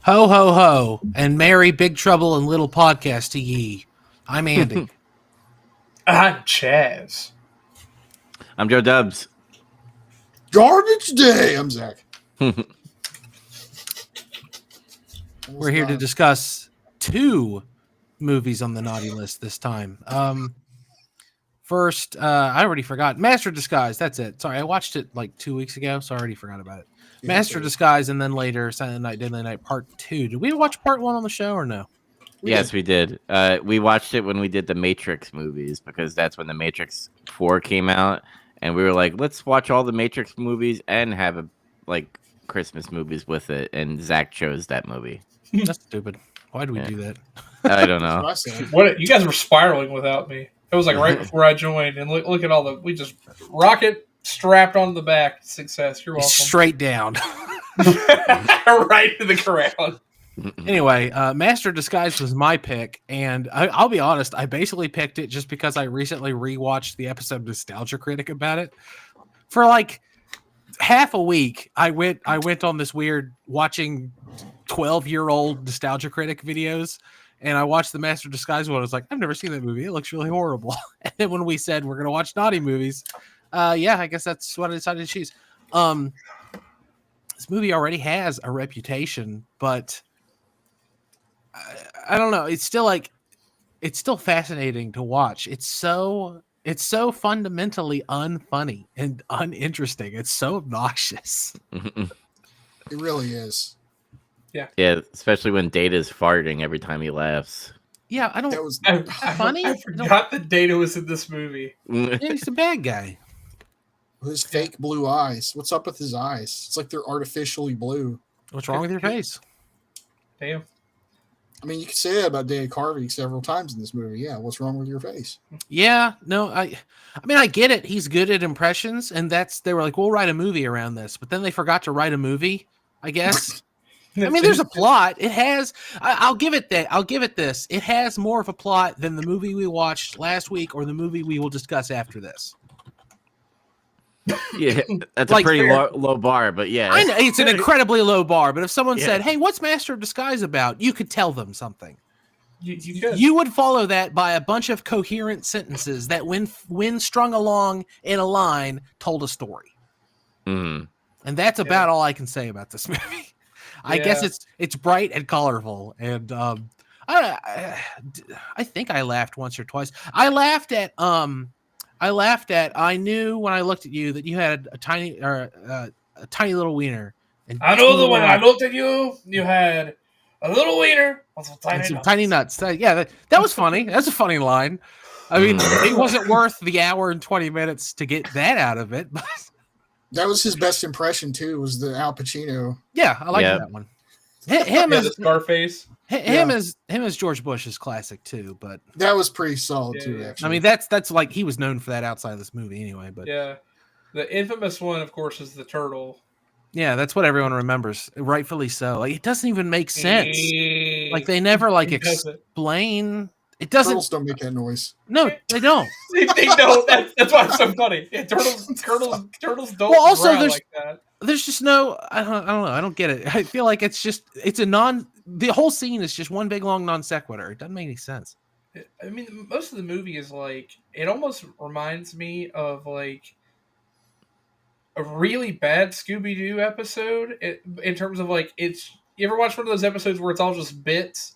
Ho, ho, ho, and merry Big Trouble in Little Podcast to ye. I'm Andy. I'm Chaz. I'm Joe Dubs. Garbage Day. I'm Zach. We're here to discuss 2 movies on the naughty list this time. First, I already forgot. Master Disguise, that's it. Sorry, I watched it like 2 weeks ago, so I already forgot about it. Master Disguise, and then later, Silent Night, Deadly Night, Part 2. Did we watch Part 1 on the show or no? Yes, we did. We watched it when we did the Matrix movies, because that's when the Matrix 4 came out, and we were like, let's watch all the Matrix movies and have Christmas movies with it, and Zach chose that movie. That's stupid. Why do we do that? I don't know. What you guys were spiraling without me. It was like right before I joined, and look at all we just rocket strapped on the back. Success. You're welcome. Straight down. Right to the ground. Anyway, Master Disguise was my pick, and I'll be honest, I basically picked it just because I recently rewatched the episode Nostalgia Critic about it. For like half a week, I went on this weird watching 12-year-old Nostalgia Critic videos, and I watched the Master Disguise one. I was like, I've never seen that movie. It looks really horrible. And then when we said we're going to watch naughty movies, yeah, I guess that's what I decided to choose. This movie already has a reputation, but I don't know. It's still fascinating to watch. It's so fundamentally unfunny and uninteresting. It's so obnoxious. It really is. Yeah, especially when Data's farting every time he laughs. Yeah, I don't. That was funny. I forgot that Data was in this movie. Yeah, he's a bad guy. his fake blue eyes. What's up with his eyes? It's like they're artificially blue. What's wrong with your face? Damn. I mean, you could say that about Dana Carvey several times in this movie. Yeah, what's wrong with your face? Yeah, no, I mean, I get it. He's good at impressions, and they were like, we'll write a movie around this, but then they forgot to write a movie, I guess. I mean, there's a plot. It has. I'll give it that. I'll give it this. It has more of a plot than the movie we watched last week or the movie we will discuss after this. Yeah, that's Like, a pretty low bar, but yeah. I know it's an incredibly low bar, but if someone said, "Hey, what's Master of Disguise about?" you could tell them something. You would follow that by a bunch of coherent sentences that, when strung along in a line, told a story. Mm. And that's about all I can say about this movie. I guess it's bright and colorful, and I think I laughed once or twice. I knew when I looked at you that you had a tiny little wiener. And I know that when I looked at you, you had a little wiener with some tiny nuts. Yeah, that was funny. That's a funny line. I mean, it wasn't worth the hour and 20 minutes to get that out of it, but that was his best impression too. Was the Al Pacino? Yeah, I like that one. Him as the Scarface. Him as George Bush is classic too, but that was pretty solid too. Actually, I mean that's like he was known for that outside of this movie anyway. But yeah, the infamous one, of course, is the turtle. Yeah, that's what everyone remembers, rightfully so. Like, it doesn't even make sense. Like, they never explain. It doesn't. Turtles don't make that noise. No, they don't. They don't. That's why it's so funny. Yeah, turtles don't. Well, also like that. There's just no. I don't know. I don't get it. I feel like the whole scene is just one big long non sequitur. It doesn't make any sense. I mean, most of the movie is like, it almost reminds me of like a really bad Scooby-Doo episode in terms of like, you ever watch one of those episodes where it's all just bits?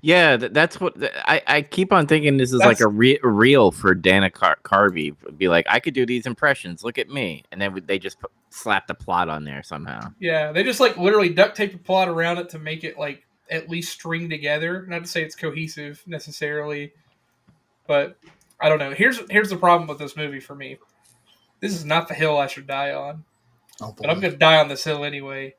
Yeah, that's what I keep on thinking. This is like a reel for Dana Carvey. Be like, I could do these impressions. Look at me, and then they just slap the plot on there somehow. Yeah, they just like literally duct tape the plot around it to make it like at least string together. Not to say it's cohesive necessarily, but I don't know. Here's the problem with this movie for me. This is not the hill I should die on, but I'm going to die on this hill anyway.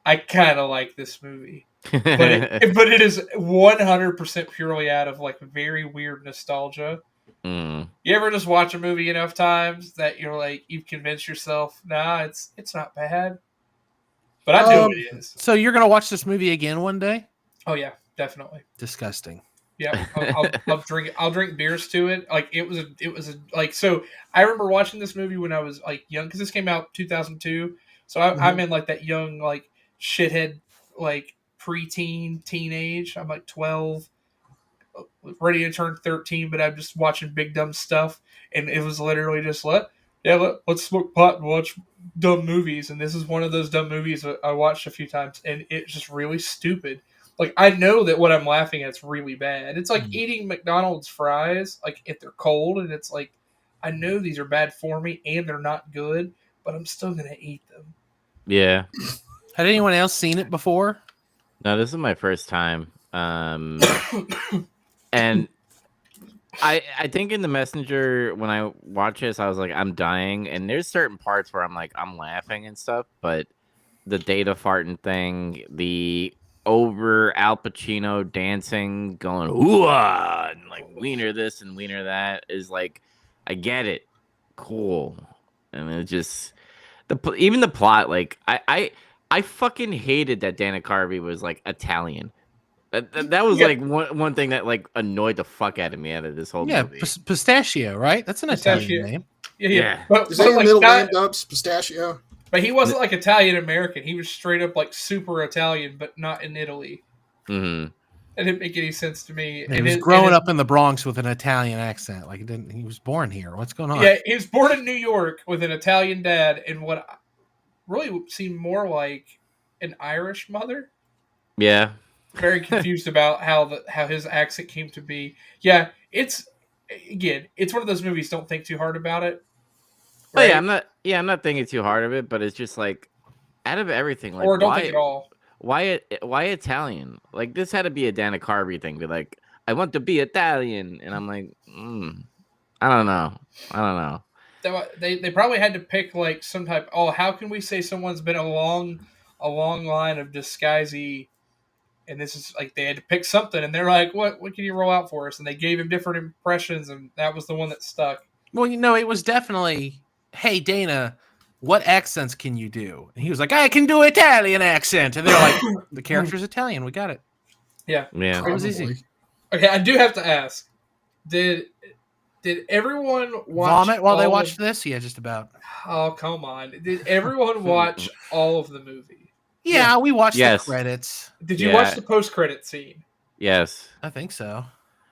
I kind of like this movie. But it is 100% purely out of like very weird nostalgia. Mm. You ever just watch a movie enough times that you're like, you've convinced yourself, nah, it's not bad. But I know it is. So you're gonna watch this movie again one day? Oh yeah, definitely. Disgusting. Yeah, I'll drink beers to it. Like it was like, so I remember watching this movie when I was like young, because this came out 2002. So I'm in like that young like shithead like preteen, teenage. I'm like 12, ready to turn 13, but I'm just watching big dumb stuff, and it was literally just let's smoke pot and watch dumb movies. And this is one of those dumb movies that I watched a few times, and it's just really stupid. Like, I know that what I'm laughing at is really bad. It's like eating McDonald's fries, like if they're cold, and it's like, I know these are bad for me and they're not good, but I'm still gonna eat them. Yeah. Had anyone else seen it before? No, this is my first time. And I think in the messenger when I watch this, I was like, I'm dying. And there's certain parts where I'm like, I'm laughing and stuff, but the data farting thing, the over Al Pacino dancing, going ooh-ah, and like wiener this and wiener that is like, I get it, cool, and it just even the plot, like I fucking hated that Dana Carvey was like Italian. That was like one thing that like annoyed the fuck out of me out of this whole movie. Pistachio, right? That's an Italian name. Yeah. Is that your middle name, Dubs? Pistachio? But he wasn't like Italian American. He was straight up like super Italian, but not in Italy. Mm-hmm. It didn't make any sense to me. He was growing up in the Bronx with an Italian accent. Like, he was born here. What's going on? Yeah, he was born in New York with an Italian dad and what really seemed more like an Irish mother. Yeah. Very confused about how his accent came to be. Yeah, it's one of those movies. Don't think too hard about it. Right? Oh, yeah, I'm not thinking too hard of it, but it's just like out of everything, like, or don't think at all. Why Italian? Like, this had to be a Dana Carvey thing. Be like, I want to be Italian, and I'm like, I don't know. They probably had to pick like some type. Oh, how can we say someone's been a long line of disguisey? And this is like they had to pick something, and they're like, "What can you roll out for us?" And they gave him different impressions, and that was the one that stuck. Well, it was definitely, "Hey Dana, what accents can you do?" And he was like, "I can do Italian accent." And they're like, "The character's Italian. We got it." Yeah. It was easy. Okay, I do have to ask: Did everyone vomit while they watched this? Yeah, just about. Oh, come on! Did everyone watch all of the movie? Yeah, we watched the credits. Did you watch the post-credit scene? Yes. I think so.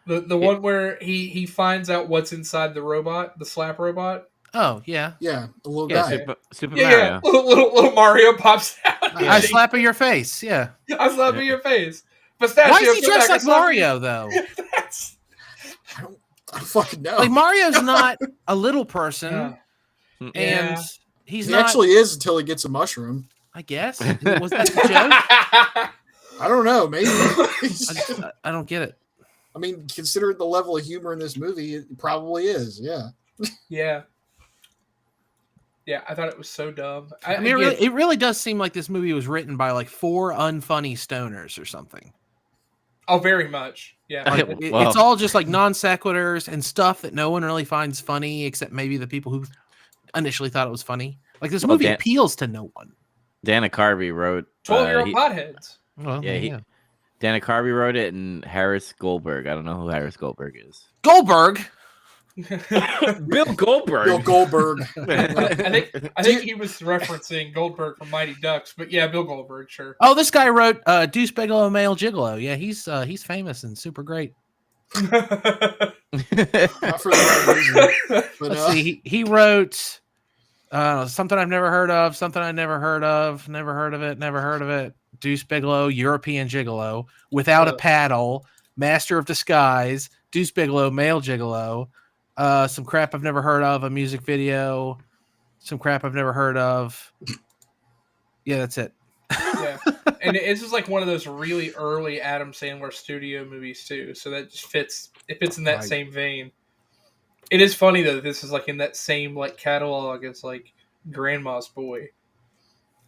The one where he finds out what's inside the robot, the slap robot? Oh, yeah. Yeah, the little guy. Super Mario. Yeah. Little Mario pops out. I slap at your face, yeah. I slap at your face. Pistachio, why is he dressed like Mario, though? I don't fucking know. Like, Mario's not a little person, and he actually is until he gets a mushroom. I guess. Was that the joke? I don't know. Maybe. I don't get it. I mean, considering the level of humor in this movie, it probably is. Yeah. Yeah. Yeah, I thought it was so dumb. I mean, it really does seem like this movie was written by like 4 unfunny stoners or something. Oh, very much. Yeah. Like, it's all just like non sequiturs and stuff that no one really finds funny except maybe the people who initially thought it was funny. Like, this movie appeals to no one. Dana Carvey wrote 12-year-old potheads. Well, yeah. Dana Carvey wrote it, and Harris Goldberg. I don't know who Harris Goldberg is. Goldberg. Bill Goldberg. Bill Goldberg. I think he was referencing Goldberg from Mighty Ducks, but yeah, Bill Goldberg, sure. Oh, this guy wrote Deuce Bigelow, Male Gigolo. Yeah, he's famous and super great. Not for the right reason. But, let's see. He wrote Something I've Never Heard of, Something I Never Heard of, Never Heard of It, Never Heard of It, Deuce Bigelow, European Gigolo, Without a Paddle, Master of Disguise, Deuce Bigelow, Male Gigolo, Some Crap I've Never Heard of, a music video, Some Crap I've Never Heard of. Yeah, that's it. Yeah, and it's just like one of those really early Adam Sandler studio movies too, so that just fits. It fits in that same vein. It is funny though. This is like in that same like catalog as like Grandma's Boy,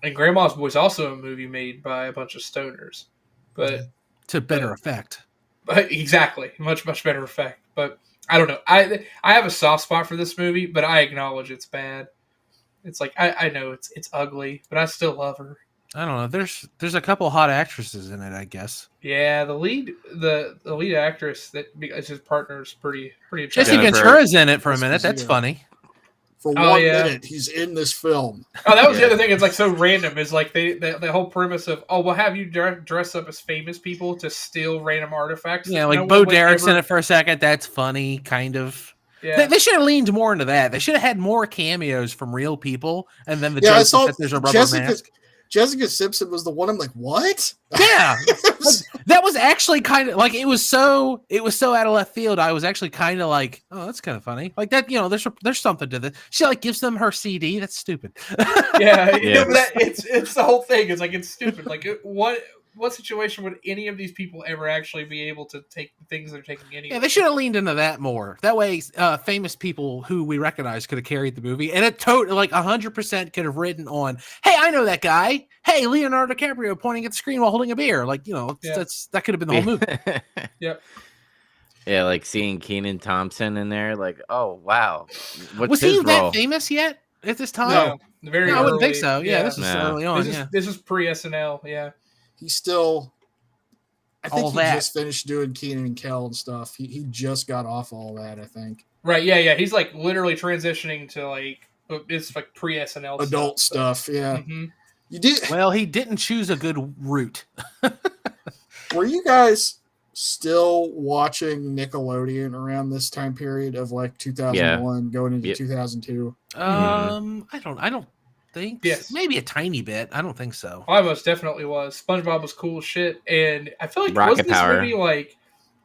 and Grandma's Boy is also a movie made by a bunch of stoners, but to better effect. But exactly, much better effect. But I don't know. I have a soft spot for this movie, but I acknowledge it's bad. It's like I know it's ugly, but I still love her. I don't know. There's a couple hot actresses in it, I guess. Yeah, the lead actress that is his partner is pretty attractive. Jesse Ventura's in it for a minute. That's funny. For Oh, 1 yeah. minute, he's in this film. Oh, that was the Yeah. other thing. It's like so random. Is like the whole premise of we'll have you dress up as famous people to steal random artifacts. Yeah, that like no Bo one would Derek's in ever- it for a second. That's funny, kind of. Yeah, They should have leaned more into that. They should have had more cameos from real people, and then the Yeah, I joke is saw that there's a rubber Jessica. mask. Jessica Simpson was the one. I'm like, what? Yeah, that was actually kind of like it was so out of left field. I was actually kind of like, oh, that's kind of funny. Like that, there's something to this. She like gives them her CD. That's stupid. yeah. Yeah. But it's the whole thing. It's like it's stupid. Like what situation would any of these people ever actually be able to take the things they're taking anyway? Yeah, they should have leaned into that more. That way, famous people who we recognize could have carried the movie, and it like 100% could have written on. Hey, I know that guy. Hey, Leonardo DiCaprio pointing at the screen while holding a beer. Like Yeah. that could have been the whole movie. Yep. Yeah, like seeing Kenan Thompson in there, like, oh wow, what's Was his he role? that famous yet at this time? No, very. I wouldn't think early. so. Yeah, this is No. early on. This is pre SNL. Yeah. He's still. I think All he that. just finished doing Keenan and Kel and stuff. He just got off all that. I think Right. Yeah. He's like literally transitioning to like it's like pre SNL adult stuff. Yeah, hmm you did. Well, he didn't choose a good route. Were you guys still watching Nickelodeon around this time period of like 2001 going into Yep. 2002? I don't think. Yes. Maybe a tiny bit. I don't think so. I most definitely was. SpongeBob was cool as shit, and I feel like Rocket Power.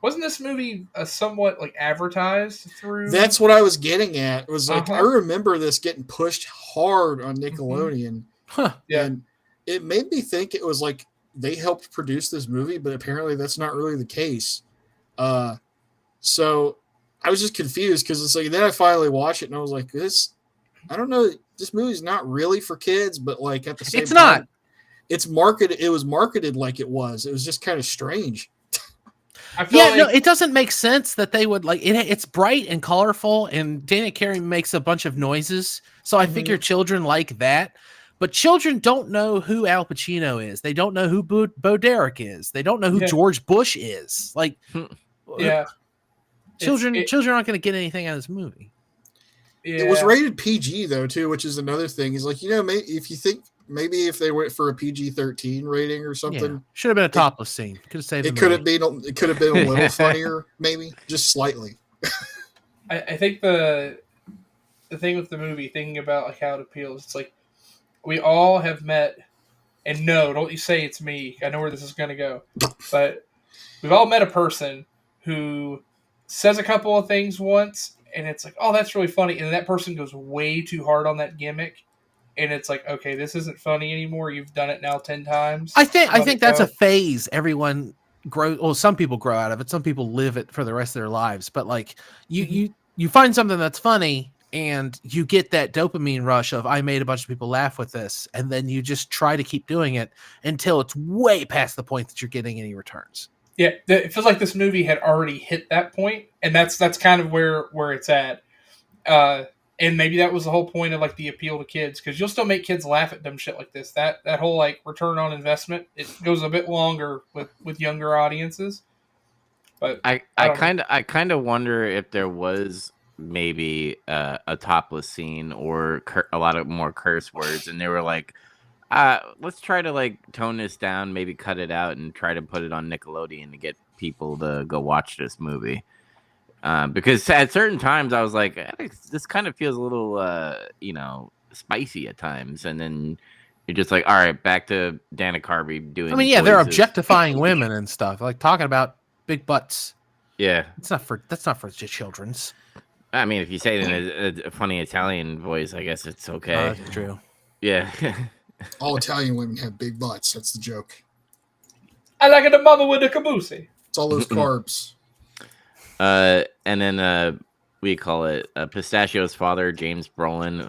wasn't this movie somewhat like advertised through? That's what I was getting at. It was like Uh-huh. I remember this getting pushed hard on Nickelodeon, Huh. Yeah. and it made me think it was like they helped produce this movie, but apparently that's not really the case. So I was just confused because it's like then I finally watched it and I was like, this. I don't know. This movie's not really for kids, but like at the same It's time, not. it's marketed. It was marketed like it was. It was just kind of strange. I feel Yeah, like no, it doesn't make sense that they would like it. It's bright and colorful, and Dana Carey makes a bunch of noises. So I figure children like that. But children don't know who Al Pacino is. They don't know who Bo Derek is. They don't know who Yeah. George Bush is. Like, yeah, children It's- aren't going to get anything out of this movie. yeah. It was rated PG though too, which is another thing. He's like, if you think maybe if they went for a PG-13 rating or Yeah. something, Should have been a topless scene. Could have saved. it could have been a little funnier, maybe just slightly. I think the thing with the movie, thinking about like how it appeals, it's like we all have met, and no, don't you say it's me. I know where this is going to go, but we've all met a person who says a couple of things once, and it's like, oh, that's really funny, and then that person goes way too hard on that gimmick, and it's like, okay, this isn't funny anymore. You've done it now 10 times. I think Let it that's go. a phase everyone grows. Well, some people grow out of it. Some people live it for the rest of their lives. But like you find something that's funny, and you get that dopamine rush of I made a bunch of people laugh with this, and then you just try to keep doing it until it's way past the point that you're getting any returns. Yeah, it feels like this movie had already hit that point, and that's kind of where it's at. And maybe that was the whole point of like the appeal to kids, because you'll still make kids laugh at dumb shit like this. That whole like return on investment, it goes a bit longer with younger audiences. But I don't kind of wonder if there was maybe a topless scene or a lot of more curse words, and they were like, let's try to like tone this down, maybe cut it out, and try to put it on Nickelodeon to get people to go watch this movie. Because at certain times I was like, this kind of feels a little, spicy at times, and then you're just like, all right, back to Dana Carvey doing. I mean, yeah, they're voices. objectifying women and stuff, like talking about big butts. Yeah, That's not for children's. I mean, if you say it in a funny Italian voice, I guess it's okay. That's true. Yeah. All Italian women have big butts. That's the joke. I like the mama with the caboose. It's all those carbs. And then we call it Pistachio's father, James Brolin.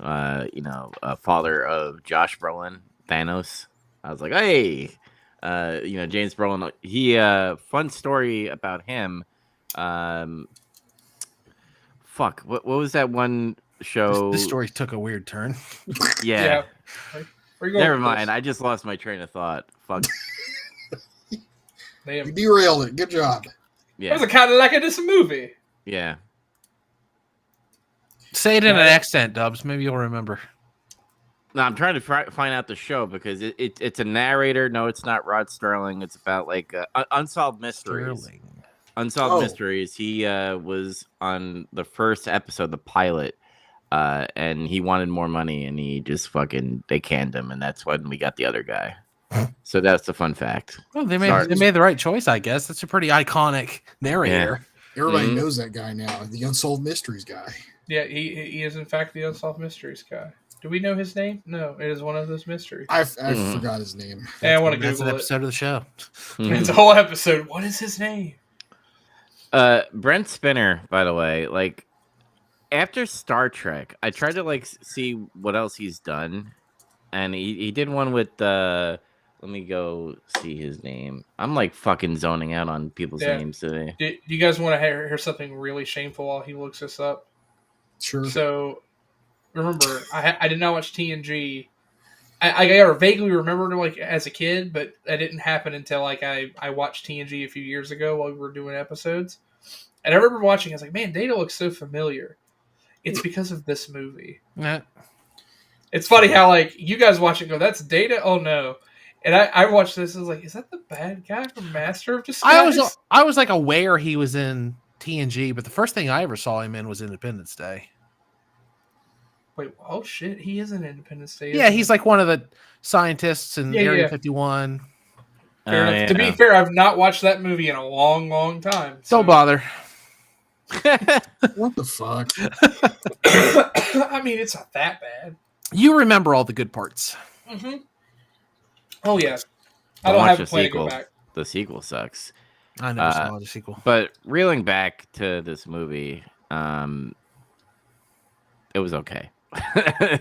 Father of Josh Brolin, Thanos. I was like, hey, James Brolin. He fun story about him. Fuck, what was that one show? This story took a weird turn. Yeah. Where you going Never with mind. this? I just lost my train of thought. Fuck. Damn. You derailed it. Good job. That Yeah. was kind of like this movie. Yeah. Say it in an Yeah. accent, Dubs. Maybe you'll remember. No, I'm trying to find out the show because it's a narrator. No, it's not Rod Sterling. It's about like unsolved mysteries. Sterling. Unsolved Oh. Mysteries. He was on the first episode, the pilot, and he wanted more money, and he just they canned him, and that's when we got the other guy. So that's the fun fact. Well, they Sorry. made the right choice, I guess. That's a pretty iconic narrator. Everybody Mhm. knows that guy now, the Unsolved Mysteries guy. Yeah, he is in fact the Unsolved Mysteries guy. Do we know his name? No, it is one of those mysteries. I Mhm. forgot his name. I want to That's an Google it. episode of the show. It's a whole episode. What is his name? Brent Spinner, by the way, like after Star Trek, I tried to like see what else he's done, and he did one with let me go see his name. I'm like fucking zoning out on people's Yeah. names today. Do you guys want to hear something really shameful while he looks this up? Sure. So, remember, I did not watch TNG. I vaguely remembered like as a kid, but that didn't happen until like I watched TNG a few years ago while we were doing episodes. And I remember watching, I was like, man, Data looks so familiar. It's because of this movie. Yeah. It's funny how like you guys watch it and go, that's Data? Oh no. And I watched this and was like, is that the bad guy from Master of Disguise? I was like aware he was in TNG, but the first thing I ever saw him in was Independence Day. Wait, oh shit, he is in Independence Day. Yeah, he's like one of the scientists in Area 51. Fair enough. To be fair, I've not watched that movie in a long, long time. So. Don't bother. What the fuck? I mean, it's not that bad. You remember all the good parts. Mm-hmm. Oh yeah, I don't have a plan to go back. The sequel sucks. I never saw the sequel. But reeling back to this movie, it was okay.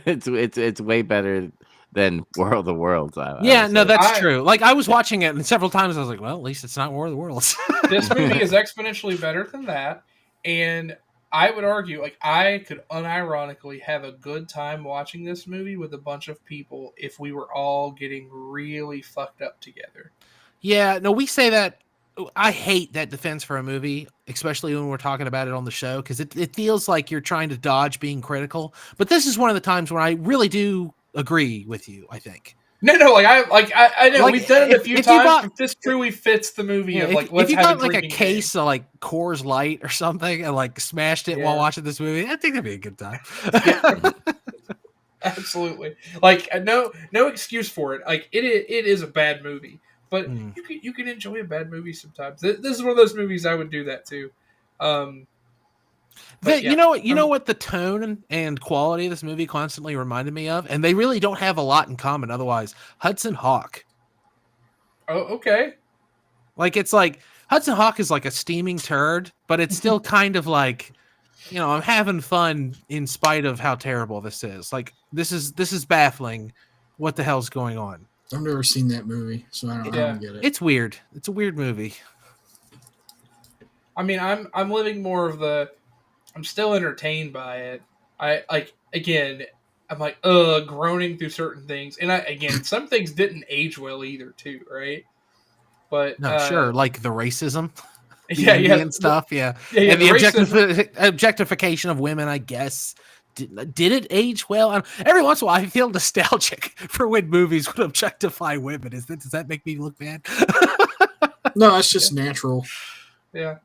it's way better than World of Worlds. Yeah, no, that's true. Like I was watching it, and several times I was like, "Well, at least it's not War of the Worlds." This movie is exponentially better than that, and I would argue, like, I could unironically have a good time watching this movie with a bunch of people if we were all getting really fucked up together. Yeah, no, we say that. I hate that defense for a movie, especially when we're talking about it on the show, because it feels like you're trying to dodge being critical. But this is one of the times where I really do agree with you, I think. No, I know Like, we've done it a few times, but this truly fits the movie. Yeah, of like, if you got like a drinking case of like Coors Light or something and like smashed it while watching this movie, I think that'd be a good time. Yeah. Absolutely, like no excuse for it. Like it is a bad movie, but you can enjoy a bad movie sometimes. This is one of those movies I would do that too. You know what the tone and quality of this movie constantly reminded me of, and they really don't have a lot in common otherwise. Hudson Hawk. Oh, okay. Like it's like Hudson Hawk is like a steaming turd, but it's still kind of like, I'm having fun in spite of how terrible this is. Like this is baffling. What the hell's going on? I've never seen that movie, so I don't get it. It's weird. It's a weird movie. I mean, I'm living more of I'm still entertained by it. I'm like, groaning through certain things. And some things didn't age well either, too, right? But no, sure, like the racism. And stuff, and the objectification of women, I guess. Did it age well? Every once in a while, I feel nostalgic for when movies would objectify women. Does that make me look bad? No, it's just natural. Yeah.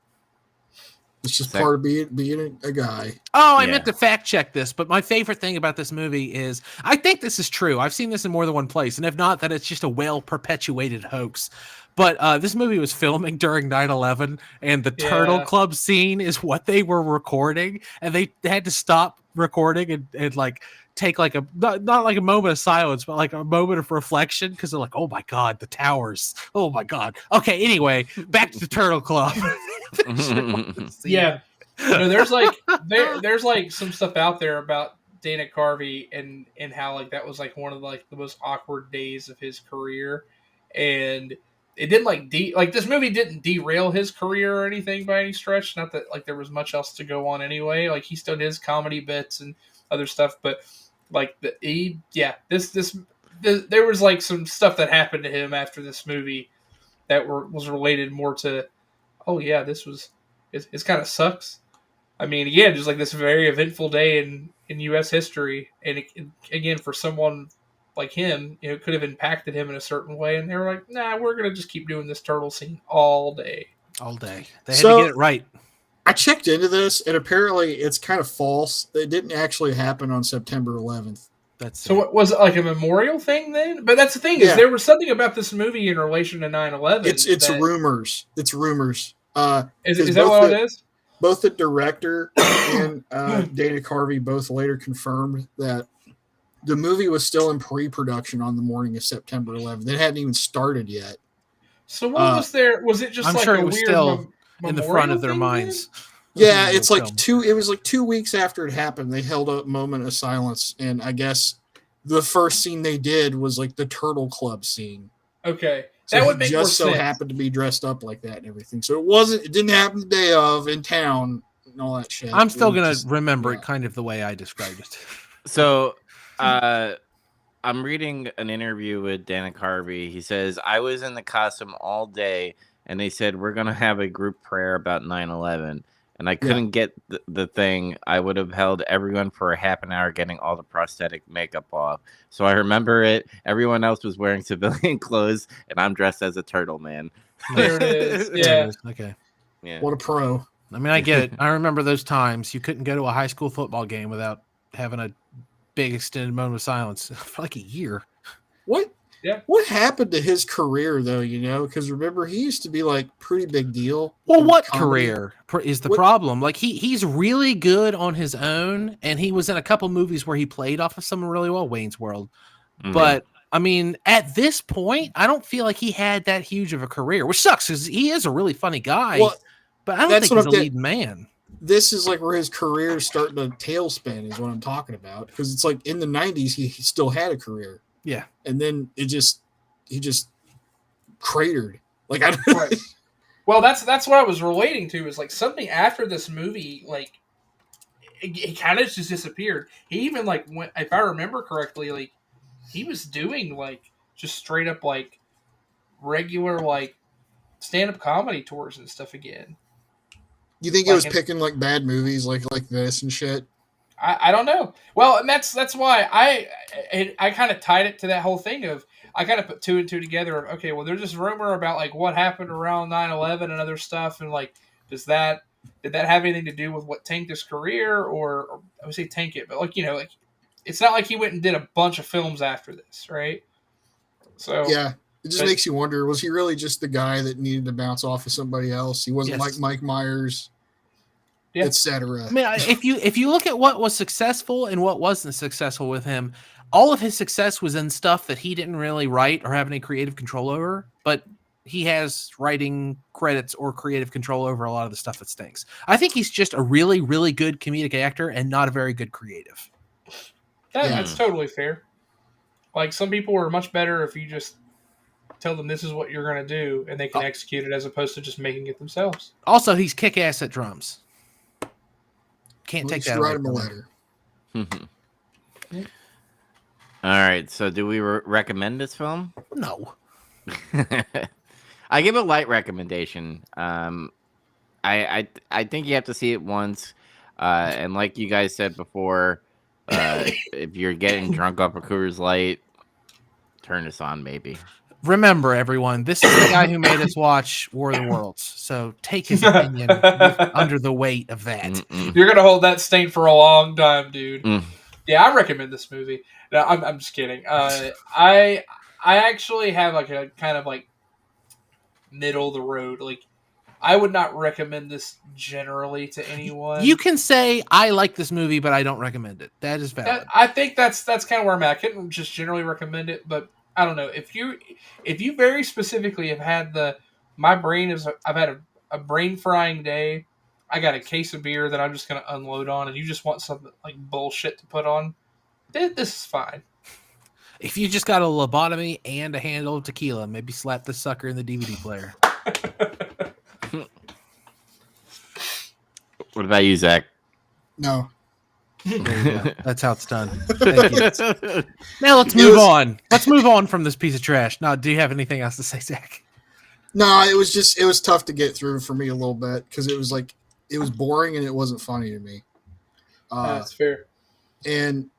It's just part of being a guy. Oh, I meant to fact check this, but my favorite thing about this movie is, I think this is true. I've seen this in more than one place, and if not, that it's just a well-perpetuated hoax. But this movie was filming during 9/11, and the Turtle Club scene is what they were recording, and they had to stop recording and like take like not like a moment of silence, but like a moment of reflection, because they're like, oh my god, the towers, oh my god. Okay, anyway, back to the Turtle Club. Yeah, there's like some stuff out there about Dana Carvey and how like that was like one of like the most awkward days of his career, and it didn't this movie didn't derail his career or anything by any stretch. Not that like there was much else to go on anyway. Like he still did his comedy bits and other stuff, but like there was like some stuff that happened to him after this movie that was related more to, oh yeah, it's kind of sucks. I mean, again, just like this very eventful day in U.S. history, and again, for someone like him, it could have impacted him in a certain way, and they were like, "Nah, we're gonna just keep doing this turtle scene all day." All day. They had to get it right. I checked into this, and apparently it's kind of false. It didn't actually happen on September 11th. So what was it, like a memorial thing then? But that's the thing is there was something about this movie in relation to 9/11. It's rumors. It's rumors. Is that what it is? Both the director and Dana Carvey both later confirmed that the movie was still in pre-production on the morning of September 11th. It hadn't even started yet. So what was there? Was it just I'm like sure a it was weird still in the front of their thing minds? Yeah, it's like it was like 2 weeks after it happened. They held a moment of silence, and I guess the first scene they did was like the Turtle Club scene. Okay. So that would make just more so sense. happened to be dressed up like that and everything. So it didn't happen the day of in town and all that shit. I'm still going to remember it kind of the way I described it. So, I'm reading an interview with Dana Carvey. He says, I was in the costume all day, and they said, we're going to have a group prayer about 9/11. And I couldn't get the thing. I would have held everyone for a half an hour getting all the prosthetic makeup off. So I remember it. Everyone else was wearing civilian clothes, and I'm dressed as a turtle man. There it is. Yeah. Okay. Yeah. What a pro. I mean, I get it. I remember those times you couldn't go to a high school football game without having a big extended moment of silence for like a year. What? Yeah. What happened to his career, though, because remember, he used to be like pretty big deal. Well, what career is the problem? Like he's really good on his own, and he was in a couple movies where he played off of someone really well, Wayne's World. Mm-hmm. But I mean, at this point, I don't feel like he had that huge of a career, which sucks because he is a really funny guy. Well, but I don't think he's a lead man. This is like where his career is starting to tailspin, is what I'm talking about. Because it's like in the 90s, he still had a career. Yeah, and then he just cratered. Like right. Well, that's what I was relating to. Is like something after this movie, like it kind of just disappeared. He even like went, if I remember correctly, like he was doing like just straight up like regular like stand-up comedy tours and stuff again. You think he was picking like bad movies like this and shit? I don't know. Well, and that's why I kind of tied it to that whole thing of I kind of put two and two together of, okay, well, there's this rumor about like what happened around 9/11 and other stuff, and like did that have anything to do with what tanked his career, or I would say tank it, but like like it's not like he went and did a bunch of films after this, right? So yeah, it just makes you wonder: was he really just the guy that needed to bounce off of somebody else? He wasn't like Mike Myers. Etc. I mean, if you look at what was successful and what wasn't successful with him, all of his success was in stuff that he didn't really write or have any creative control over, but he has writing credits or creative control over a lot of the stuff that stinks. I think he's just a really, really good comedic actor and not a very good creative. That's totally fair. Like some people are much better if you just tell them this is what you're going to do and they can execute it as opposed to just making it themselves. Also, he's kick-ass at drums. Can't take that away. Write him a letter. All right. So, do we recommend this film? No. I give a light recommendation. I think you have to see it once, and like you guys said before, if you're getting drunk off a Coors Light, turn this on, maybe. Remember, everyone, this is the guy who made us watch War of the Worlds. So take his opinion under the weight of that. Mm-mm. You're gonna hold that stain for a long time, dude. Yeah, I recommend this movie. No, I'm just kidding. I actually have like a kind of like middle of the road. Like, I would not recommend this generally to anyone. You can say I like this movie, but I don't recommend it. That is valid. I think that's kind of where I'm at. I couldn't just generally recommend it, but I don't know if you very specifically have had I've had a brain frying day. I got a case of beer that I'm just going to unload on, and you just want something like bullshit to put on. This is fine. If you just got a lobotomy and a handle of tequila, maybe slap the sucker in the DVD player. What about you, Zach? No. There you go. That's how it's done. Thank you. Now let's move on. Let's move on from this piece of trash. Now, do you have anything else to say, Zach? No, it was tough to get through for me a little bit because it was like it was boring and it wasn't funny to me. That's fair. And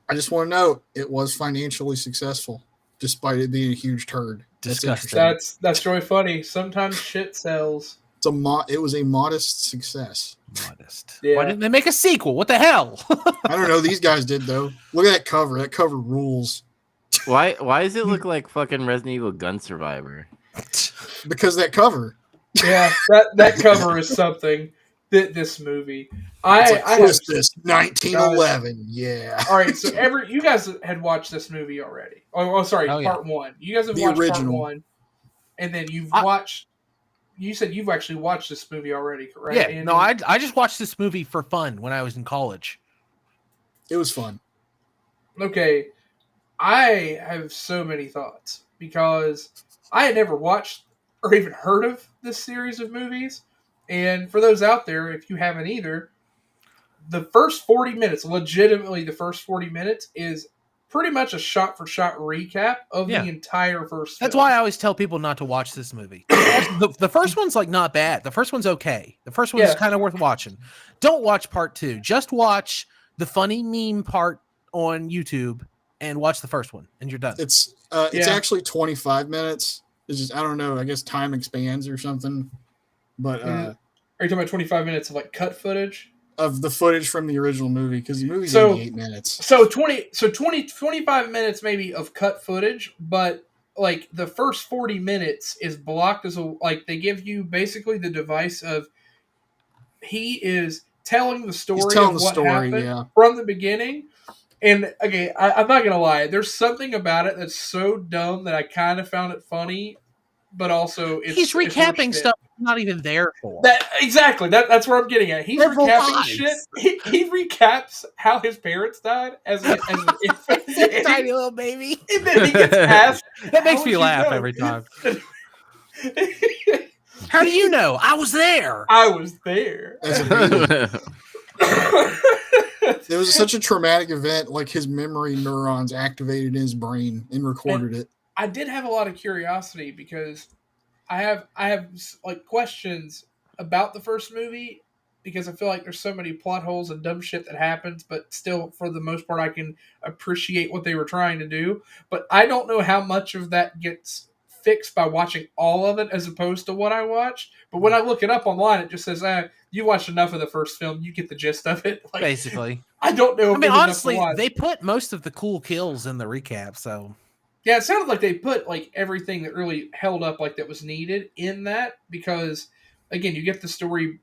I just want to note it was financially successful, despite it being a huge turd. Disgusting. That's really funny. Sometimes shit sells. It was a modest success. Modest. Yeah. Why didn't they make a sequel? What the hell? I don't know. These guys did though. Look at that cover. That cover rules. Why does it look like fucking Resident Evil Gun Survivor? Because that cover. Yeah, that cover is something. This movie. It's like, I have Christmas 1911. Yeah. All right, so you guys had watched this movie already. Oh sorry, Oh, yeah. part one. You guys have The watched original. part one, and then you've watched. You said you've actually watched this movie already, correct? Yeah, Andy? no, I just watched this movie for fun when I was in college. It was fun. Okay, I have so many thoughts because I had never watched or even heard of this series of movies. And for those out there, if you haven't either, the first 40 minutes, legitimately the first 40 minutes, is pretty much a shot-for-shot recap of the entire first film. That's why I always tell people not to watch this movie. The first one's like not bad. The first one's okay. The first one's kind of worth watching. Don't watch part two. Just watch the funny meme part on YouTube and watch the first one, and you're done. It's actually 25 minutes. It's just, I don't know. I guess time expands or something. But Are you talking about 25 minutes of like cut footage? Of the footage from the original movie, because the movie's 88 minutes. So 25 minutes maybe of cut footage, but like the first 40 minutes is blocked as they give you basically the device of he is telling the story of what happened from the beginning. And okay, I'm not gonna lie, there's something about it that's so dumb that I kind of found it funny, but also he's recapping stuff not even there for. That's where I'm getting at. He's recapping shit. He recaps how his parents died as an infant. Tiny little baby. And then he gets asked. That makes me laugh every time. How do you know? I was there. I was there. It was such a traumatic event, like his memory neurons activated in his brain and recorded it. I did have a lot of curiosity because I have like questions about the first movie because I feel like there's so many plot holes and dumb shit that happens, but still for the most part I can appreciate what they were trying to do. But I don't know how much of that gets fixed by watching all of it as opposed to what I watched. But when I look it up online, it just says, you watched enough of the first film, you get the gist of it. Like, basically. I don't know. I mean, honestly, they put most of the cool kills in the recap, so. Yeah, it sounded like they put like everything that really held up like that was needed in that because, again, you get the story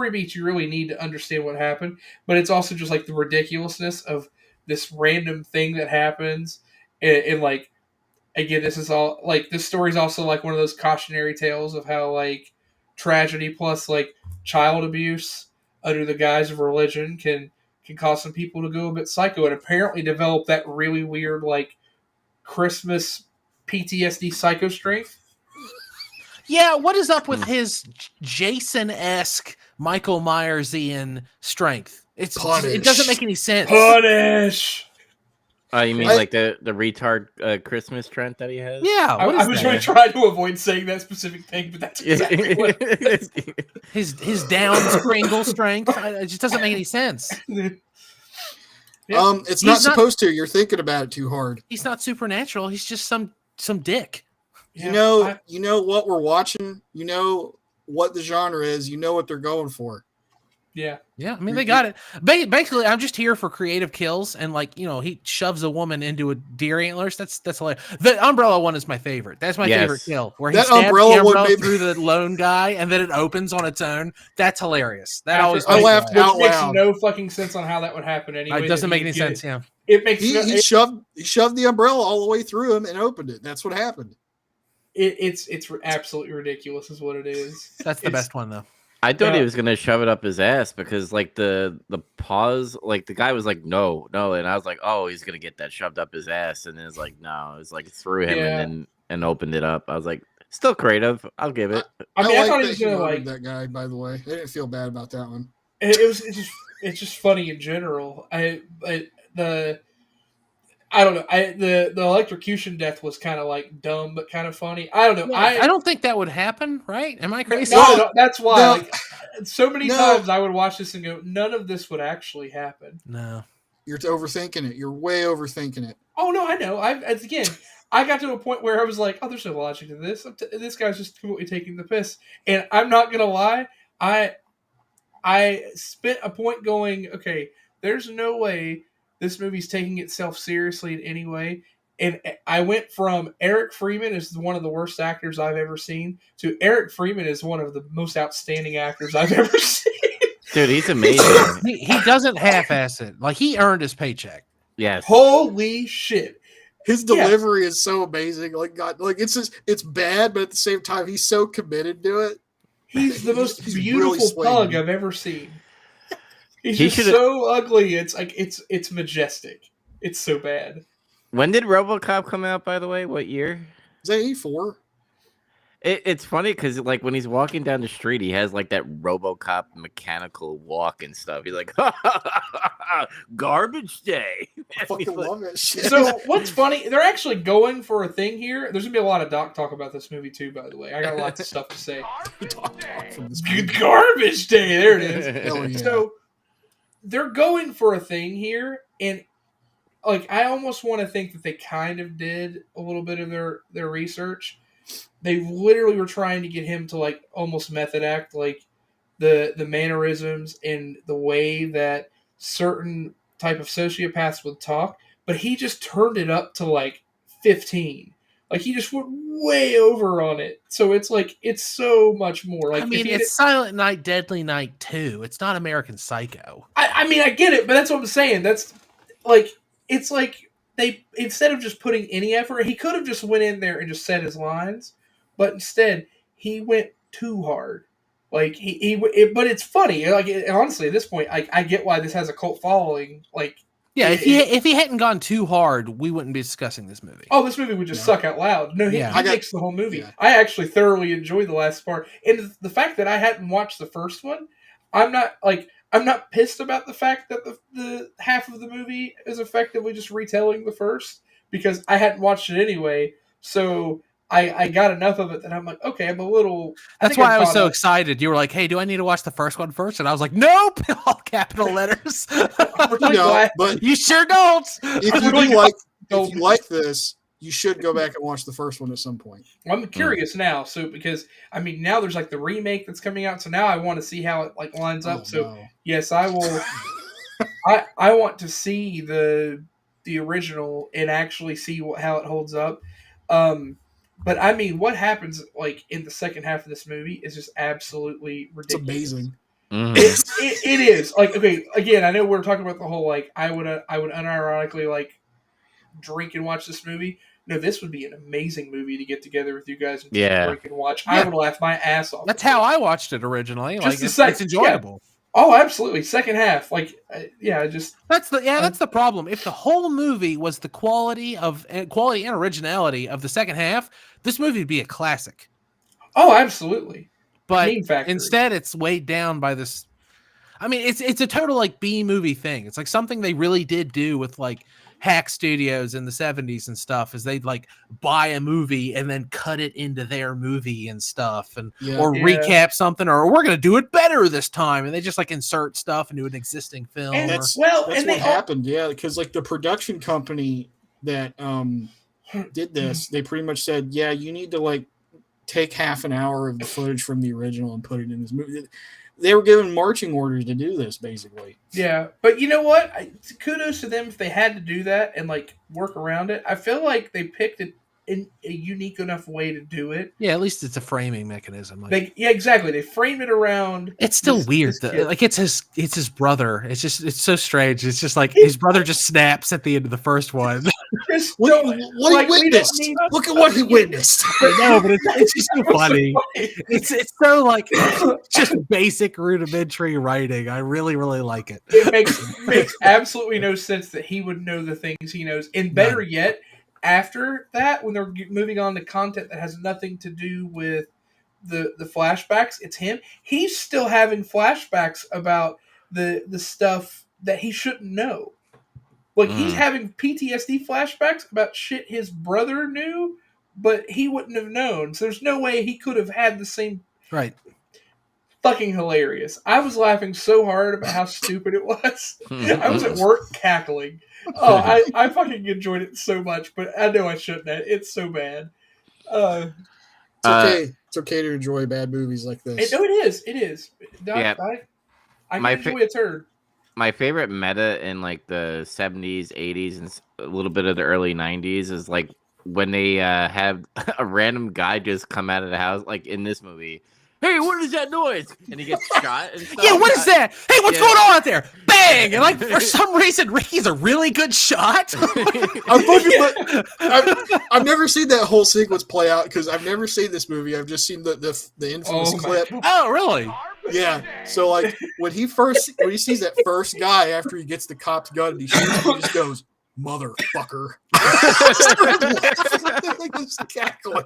beats you really need to understand what happened, but it's also just like the ridiculousness of this random thing that happens and like, again, this story is also like one of those cautionary tales of how like tragedy plus like child abuse under the guise of religion can cause some people to go a bit psycho and apparently develop that really weird like Christmas PTSD psycho strength. Yeah, what is up with his Jason-esque Michael Myers-ian strength? It doesn't make any sense. Punish. You mean like the retard Christmas trend that he has? Yeah, I was going to try to avoid saying that specific thing, but that's exactly what it is. His down Pringle strength. It just doesn't make any sense. Yeah. It's not supposed to. You're thinking about it too hard. He's not supernatural. He's just some dick. Yeah, you know what we're watching. You know what the genre is. You know what they're going for. Yeah. Yeah, I mean, they got it. Basically, I'm just here for creative kills, and he shoves a woman into a deer antlers. That's hilarious. The umbrella one is my favorite. That's my favorite kill, where he stabs the umbrella through the lone guy, and then it opens on its own. That's hilarious. I laughed out loud. Makes no fucking sense on how that would happen anyway. It doesn't make any sense. Yeah, it makes. He shoved the umbrella all the way through him and opened it. That's what happened. It's absolutely ridiculous, is what it is. That's the best one though. I thought he was gonna shove it up his ass because like the pause, like the guy was like no, and I was like, oh, he's gonna get that shoved up his ass, and it's like no, it's like through him and opened it up. I was like, still creative. I'll give it. I thought he was gonna like that guy. By the way, I didn't feel bad about that one. It's just funny in general. I don't know. The electrocution death was kind of like dumb, but kind of funny. I don't know. Yeah, I don't think that would happen, right? Am I crazy? No, that's why. so many No. times I would watch this and go, none of this would actually happen. No. You're overthinking it. You're way overthinking it. Oh no, I know. I got to a point where I was like, oh, there's no logic to this. This guy's just completely taking the piss. And I'm not gonna lie, I spent a point going, okay, there's no way this movie's taking itself seriously in any way. And I went from Eric Freeman is one of the worst actors I've ever seen to Eric Freeman is one of the most outstanding actors I've ever seen. Dude, he's amazing. He doesn't half-ass it. Like, he earned his paycheck. Yes. Holy shit. His delivery is so amazing. Like God, like it's bad, but at the same time, he's so committed to it. He's the most He's beautiful really pug swinging. I've ever seen. He's He just should've- so ugly. It's like it's majestic. It's so bad. When did RoboCop come out, by the way? What year? Is that 84? It's funny because like when he's walking down the street, he has like that RoboCop mechanical walk and stuff. He's like, garbage day. I fucking love it. Shit. So what's funny? They're actually going for a thing here. There's gonna be a lot of doc talk about this movie too. By the way, I got lots of stuff to say. From this movie. Garbage day. There it is. Hell yeah. So they're going for a thing here, and like I almost want to think that they kind of did a little bit of their research. They literally were trying to get him to like almost method act, like the mannerisms and the way that certain type of sociopaths would talk, but he just turned it up to like 15. Like he just went way over on it. So it's like it's so much more. Like I mean, it's Silent Night, Deadly Night 2. It's not American Psycho. I mean, I get it, but that's what I'm saying. That's like it's like they instead of just putting any effort, he could have just went in there and just said his lines, but instead he went too hard. Like but it's funny. Like honestly, at this point, I get why this has a cult following. Like Yeah, if he hadn't gone too hard, we wouldn't be discussing this movie. oh, this movie would just suck out loud. No, he makes the whole movie. Yeah. I actually thoroughly enjoyed the last part, and the fact that I hadn't watched the first one, I'm not pissed about the fact that the half of the movie is effectively just retelling the first because I hadn't watched it anyway. So I got enough of it that I'm like, okay, I'm a little. That's why I was so excited. You were like, "Hey, do I need to watch the first one first?" And I was like, "Nope," all capital letters. But you sure don't. If you like this, you should go back and watch the first one at some point. I'm curious now, so because I mean now there's like the remake that's coming out, so now I want to see how it like lines up. Yes, I will. I want to see the original and actually see how it holds up. But I mean, what happens like in the second half of this movie is just absolutely ridiculous. It's amazing. It is like okay. Again, I know we're talking about the whole like I would unironically like drink and watch this movie. No, this would be an amazing movie to get together with you guys and drink and watch. Yeah. I would laugh my ass off. That's how I watched it originally. Just like it's enjoyable. Yeah. Oh, absolutely. Second half, like that's the problem. If the whole movie was the quality and originality of the second half, this movie would be a classic. Oh, absolutely. But instead, it's weighed down by this. I mean, it's a total like B movie thing. It's like something they really did do with like hack studios in the 70s and stuff is they'd like buy a movie and then cut it into their movie and stuff and recap something or we're going to do it better this time. And they just like insert stuff into an existing film. And that's what happened. Yeah. Cause like the production company that did this, they pretty much said, yeah, you need to like take half an hour of the footage from the original and put it in this movie. They were given marching orders to do this, basically. Yeah, but you know what? Kudos to them if they had to do that and like work around it. I feel like they picked it in a unique enough way to do it. Yeah, at least it's a framing mechanism. Exactly. They frame it around. It's still weird though. Like it's his brother. It's so strange. It's just like his brother just snaps at the end of the first one. What he witnessed. Look at what he witnessed. No, but it's just so funny. It's so like just basic rudimentary writing. I really, really like it. It makes absolutely no sense that he would know the things he knows. And better yet, after that, when they're moving on to content that has nothing to do with the flashbacks, it's him. He's still having flashbacks about the stuff that he shouldn't know. Like, he's having PTSD flashbacks about shit his brother knew, but he wouldn't have known. So there's no way he could have had the same... Right. fucking hilarious. I was laughing so hard about how stupid it was. I was at work cackling. Oh, I fucking enjoyed it so much, but I know I shouldn't have. It's so bad. It's okay. It's okay to enjoy bad movies like this. No, it is. It is. Yeah. I can enjoy a turd. My favorite meta in like the 70s, 80s, and a little bit of the early 90s is like when they have a random guy just come out of the house, like in this movie. Hey, what is that noise? And he gets shot and stuff. Yeah, what is that? Hey, what's going on out there? Bang! And like for some reason, Ricky's a really good shot. I've never seen that whole sequence play out because I've never seen this movie. I've just seen the infamous clip. Oh, really? Yeah. So like when he sees that first guy after he gets the cop's gun and he shoots him, he just goes, "Motherfucker!" Cackling.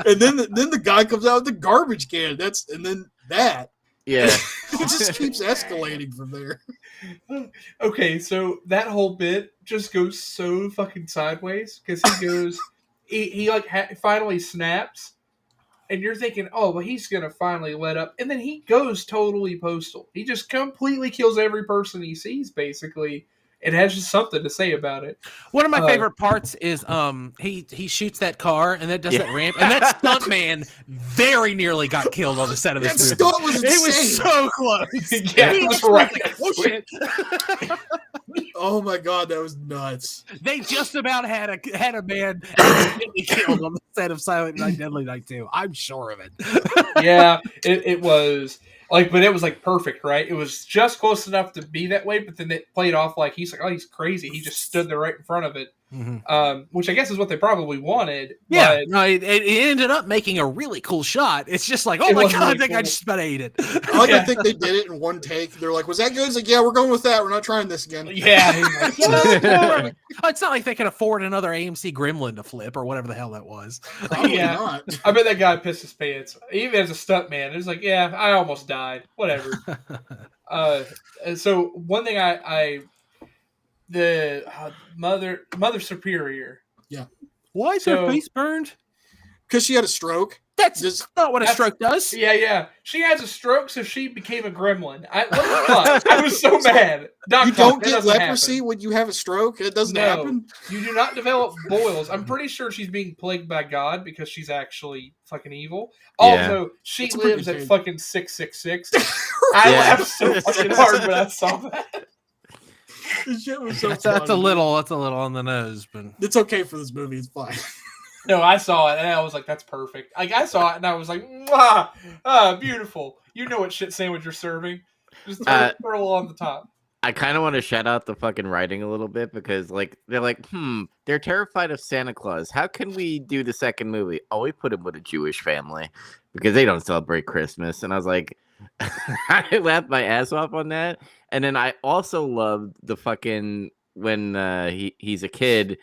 And then the guy comes out with the garbage can. Yeah. It just keeps escalating from there. Okay, so that whole bit just goes so fucking sideways because he goes, he finally snaps. And you're thinking, oh, well, he's going to finally let up. And then he goes totally postal. He just completely kills every person he sees, basically. It has just something to say about it. One of my favorite parts is he shoots that car and that does that ramp. And that stuntman very nearly got killed on the set of this movie. That stunt was insane. It was so close. Yeah, it was right. Like, oh, shit. Oh my god, that was nuts. They just about had a man accidentally killed on the set of Silent Night, Deadly Night 2. I'm sure of it. Yeah, it was like, but it was like perfect, right? It was just close enough to be that way, but then it played off like he's crazy. He just stood there right in front of it. Mm-hmm. Which I guess is what they probably wanted. Yeah, but no, it ended up making a really cool shot. It's just like, oh my god, really I think I just about ate it. I think they did it in one take. They're like, was that good? It's like, yeah, we're going with that. We're not trying this again. Yeah. It's not like they can afford another AMC Gremlin to flip or whatever the hell that was. Probably not. I bet that guy pissed his pants. Even as a stuntman, it was like, yeah, I almost died. Whatever. So one thing the Mother Superior. Yeah. Why is her face burned? Because she had a stroke. That's not what a stroke does. Yeah. She has a stroke, so she became a gremlin. What the fuck? I was so mad. You don't get leprosy when you have a stroke? It doesn't happen? You do not develop boils. I'm pretty sure she's being plagued by God because she's actually fucking evil. Yeah. Also, she lives at fucking 666. I laughed so fucking hard when I saw that. That's a little on the nose, but it's okay for this movie. It's fine. No, I saw it and I was like, "That's perfect." Like I saw it and I was like, beautiful. You know what shit sandwich you're serving? Just throw it on the top. I kind of want to shout out the fucking writing a little bit because, like, they're like, they're terrified of Santa Claus. How can we do the second movie? Oh, we put him with a Jewish family because they don't celebrate Christmas. And I was like, I laughed my ass off on that. And then I also loved the fucking when he's a kid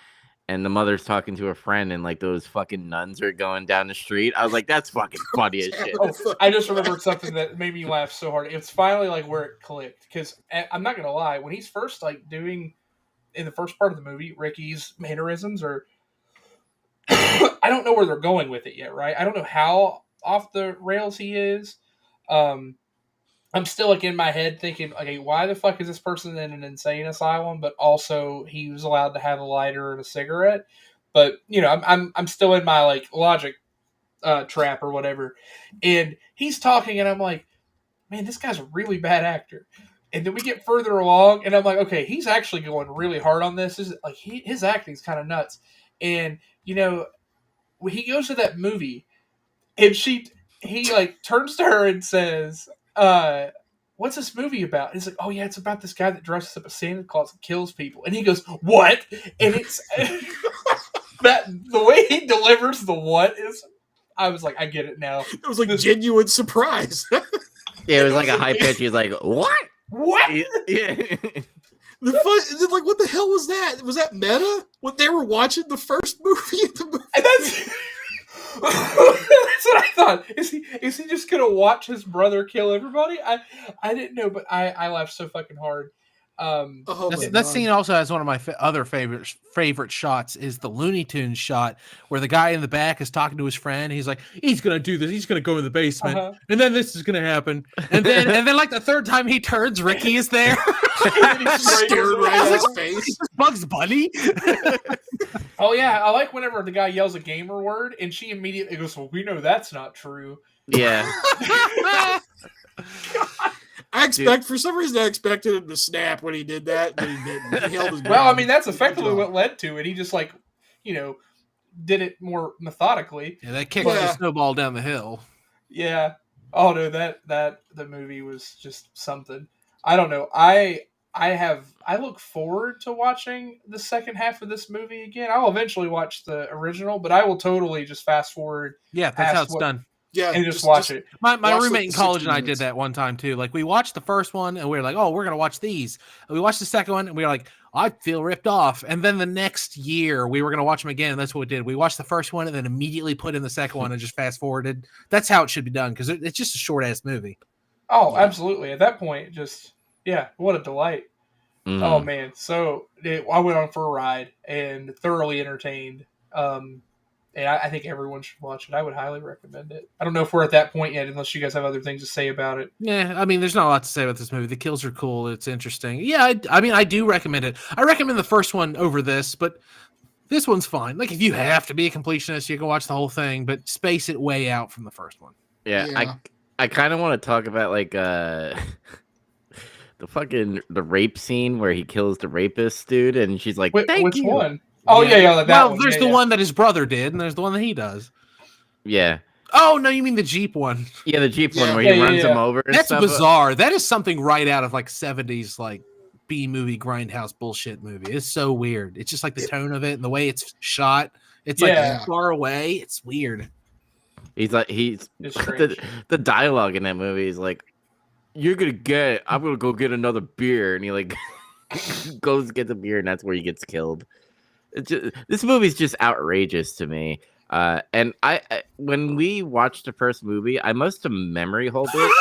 and the mother's talking to a friend and like those fucking nuns are going down the street. I was like, that's fucking funny as shit. I just remembered something that made me laugh so hard. It's finally like where it clicked because I'm not gonna lie, when he's first like doing in the first part of the movie, Ricky's mannerisms are I don't know where they're going with it yet, right? I don't know how off the rails he is. I'm still like in my head thinking, okay, why the fuck is this person in an insane asylum? But also he was allowed to have a lighter and a cigarette. But you know, I'm still in my like logic trap or whatever. And he's talking, and I'm like, man, this guy's a really bad actor. And then we get further along, and I'm like, okay, he's actually going really hard on this. His acting's kind of nuts. And you know, when he goes to that movie, and he like turns to her and says, what's this movie about? He's like, oh yeah, it's about this guy that dresses up as Santa Claus and kills people. And he goes, what? And it's that the way he delivers the what is, I was like, I get it now. It was like genuine surprise. Yeah, it was like a high pitch. He's like, what? What? Yeah. Like, what the hell was that? Was that meta? When they were watching the first movie? And that's what I thought. Is he just gonna watch his brother kill everybody? I didn't know, but I laughed so fucking hard. Oh my That God. scene also has one of my other favorite shots is the Looney Tunes shot where the guy in the back is talking to his friend. He's like, he's gonna do this. He's gonna go in the basement, and then this is gonna happen, and then like the third time he turns, Ricky is there. Stared right in his face. Bugs Bunny. Oh yeah, I like whenever the guy yells a gamer word and she immediately goes, "Well, we know that's not true." Yeah. For some reason, I expected him to snap when he did that, but he didn't. He held his Well, I ground. mean, that's effectively what led to it. He just like, did it more methodically. Yeah, that kicked the snowball down the hill. Yeah. Oh no, that the movie was just something. I don't know. I look forward to watching the second half of this movie again. I'll eventually watch the original, but I will totally just fast forward. Yeah, that's how it's done. Yeah, and just watch it. My roommate in college and I did that one time too. Like we watched the first one and we were like, oh, we're gonna watch these. And we watched the second one and we were like, I feel ripped off. And then the next year we were gonna watch them again. And that's what we did. We watched the first one and then immediately put in the second one and just fast forwarded. That's how it should be done because it's just a short ass movie. Oh, absolutely. At that point, what a delight. Mm. Oh man, I went on for a ride and thoroughly entertained. And I think everyone should watch it. I would highly recommend it. I don't know if we're at that point yet, unless you guys have other things to say about it. Yeah, I mean, there's not a lot to say about this movie. The kills are cool. It's interesting. Yeah, I mean, I do recommend it. I recommend the first one over this, but this one's fine. Like, if you have to be a completionist, you can watch the whole thing, but space it way out from the first one. Yeah. I kind of want to talk about, like, the rape scene where he kills the rapist dude, and she's like, which you. one? Oh, yeah, that one. There's the one that his brother did, and there's the one that he does. Yeah. Oh, no, you mean the Jeep one. Yeah, the Jeep one where he runs him over and That's stuff. bizarre. That is something right out of, like, 70s, like, B-movie grindhouse bullshit movie. It's so weird. It's just, like, the tone of it and the way it's shot. It's, like, far away. It's weird. The dialogue in that movie is like, I'm gonna go get another beer, and he like goes to get the beer, and that's where he gets killed. This movie's just outrageous to me. And I when we watched the first movie, I must have memory hold it.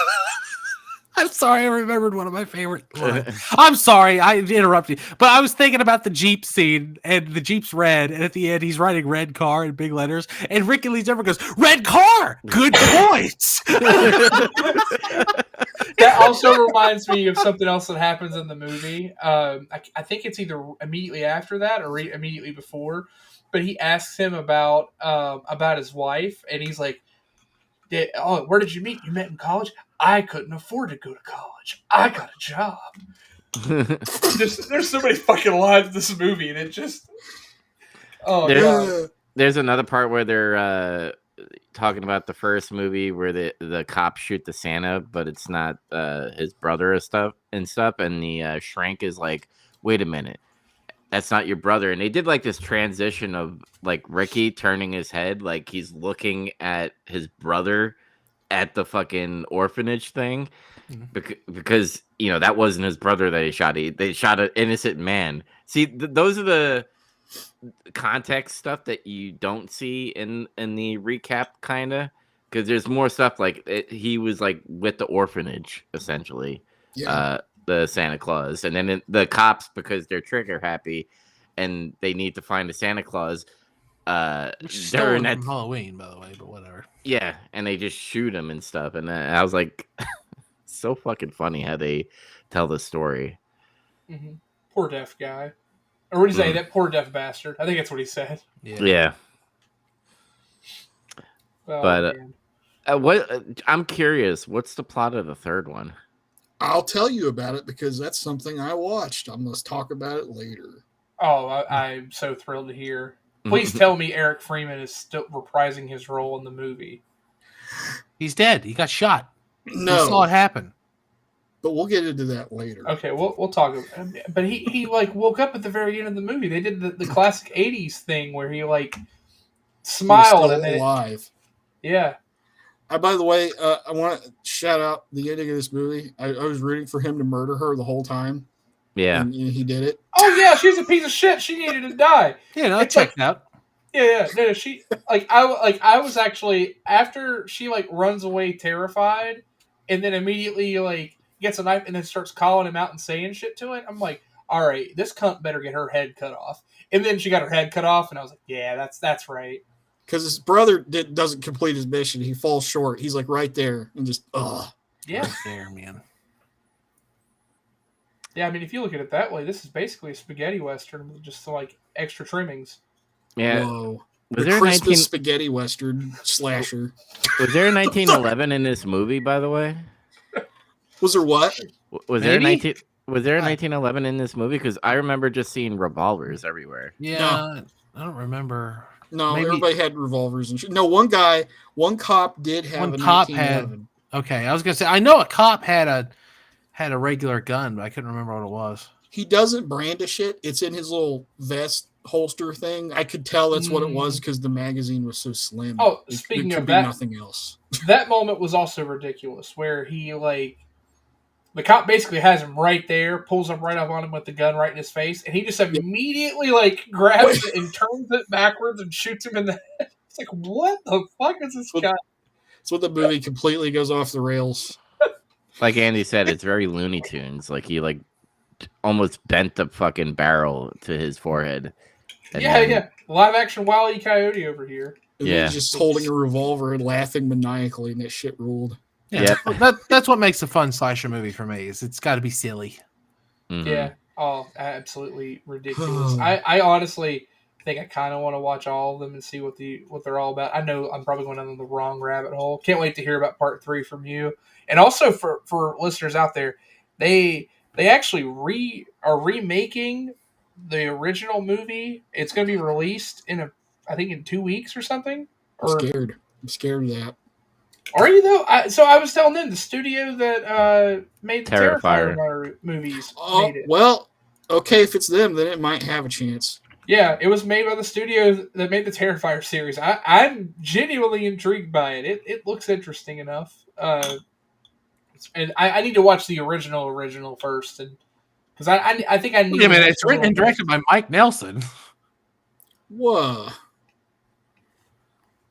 I'm sorry, I remembered one of my favorite lines. I'm sorry, I interrupted you. But I was thinking about the Jeep scene, and the Jeep's red, and at the end, he's writing red car in big letters, and Ricky Lee Jeffer goes, red car! Good points! That also reminds me of something else that happens in the movie. I think it's either immediately after that or immediately before, but he asks him about his wife, and he's like, where did you meet? You met in college? I couldn't afford to go to college. I got a job. There's so many fucking lines in this movie, and it just... Oh, God. There's another part where they're talking about the first movie where the cops shoot the Santa, but it's not his brother and stuff. And the shrink is like, wait a minute. That's not your brother. And they did like this transition of like Ricky turning his head, like he's looking at his brother at the fucking orphanage thing, because that wasn't his brother that he shot. They shot an innocent man. See, those are the context stuff that you don't see in the recap, kind of, because there's more stuff like he was like with the orphanage essentially. The Santa Claus, and then the cops, because they're trigger happy and they need to find the Santa Claus during that Halloween, by the way, but whatever. Yeah, and they just shoot him and stuff, and I was like, so fucking funny how they tell the story. Mm-hmm. Poor deaf guy, or what did he say? That poor deaf bastard. I think that's what he said. Yeah. Oh, but I'm curious, what's the plot of the third one? I'll tell you about it because that's something I watched. I must talk about it later. Oh, I'm so thrilled to hear. Please tell me Eric Freeman is still reprising his role in the movie. He's dead. He got shot. No. We saw it happen. But we'll get into that later. Okay, we'll talk. But he like woke up at the very end of the movie. They did the classic 80s thing where he like smiled and then alive. Yeah. By the way, I want to shout out the ending of this movie. I was rooting for him to murder her the whole time. Yeah. And he did it. Oh, yeah, she's a piece of shit. She needed to die. Yeah, no, it checked out. Yeah. No, she, I was actually, after she, runs away terrified, and then immediately, gets a knife and then starts calling him out and saying shit to it. I'm like, all right, this cunt better get her head cut off. And then she got her head cut off, and I was like, yeah, that's right. Because his brother doesn't complete his mission. He falls short. He's like right there and just, ugh. Yeah. Right there, man. Yeah, I mean, if you look at it that way, this is basically a spaghetti western with just like extra trimmings. Yeah. Whoa. Was The there a Christmas spaghetti western slasher. Was there a 1911 in this movie, by the way? Was there what? Was there a Maybe? Was there a 1911 in this movie? Because I remember just seeing revolvers everywhere. Yeah, I don't remember. No, Maybe- everybody had revolvers and shit. No, one cop did have One a cop 1911. Okay, I was gonna say I know a cop had a regular gun, but I couldn't remember what it was. He doesn't brandish it. It's in his little vest holster thing. I could tell that's what it was because the magazine was so slim. Oh, It speaking could of be that, nothing else. that moment was also ridiculous, where he like the cop basically has him right there, pulls him right up on him with the gun right in his face, and he just immediately like grabs it and turns it backwards and shoots him in the head. It's like, what the fuck is this guy? That's what the movie completely goes off the rails. Like Andy said, it's very Looney Tunes. Like he like almost bent the fucking barrel to his forehead. And then- Live action Wile E. Coyote over here. And Yeah. he's just holding a revolver and laughing maniacally, and that shit ruled. Yeah, that's what makes a fun slasher movie for me. Is it's got to be silly. Mhm. Yeah. Oh, absolutely ridiculous. I honestly think I kind of want to watch all of them and see what they're all about. I know I'm probably going down the wrong rabbit hole. Can't wait to hear about part 3 from you. And also for listeners out there, they actually are remaking the original movie. It's going to be released I think in 2 weeks or something. I'm scared. I'm scared of that. Are you though? So I was telling them the studio that made the Terrifier movies Oh, made it. well, okay, if it's them, then it might have a chance. Yeah, it was made by the studio that made the Terrifier series. I'm genuinely intrigued by it. It looks interesting enough. And I need to watch the original first, and because I think I need. Wait a minute, it's written and directed by Mike Nelson. Whoa.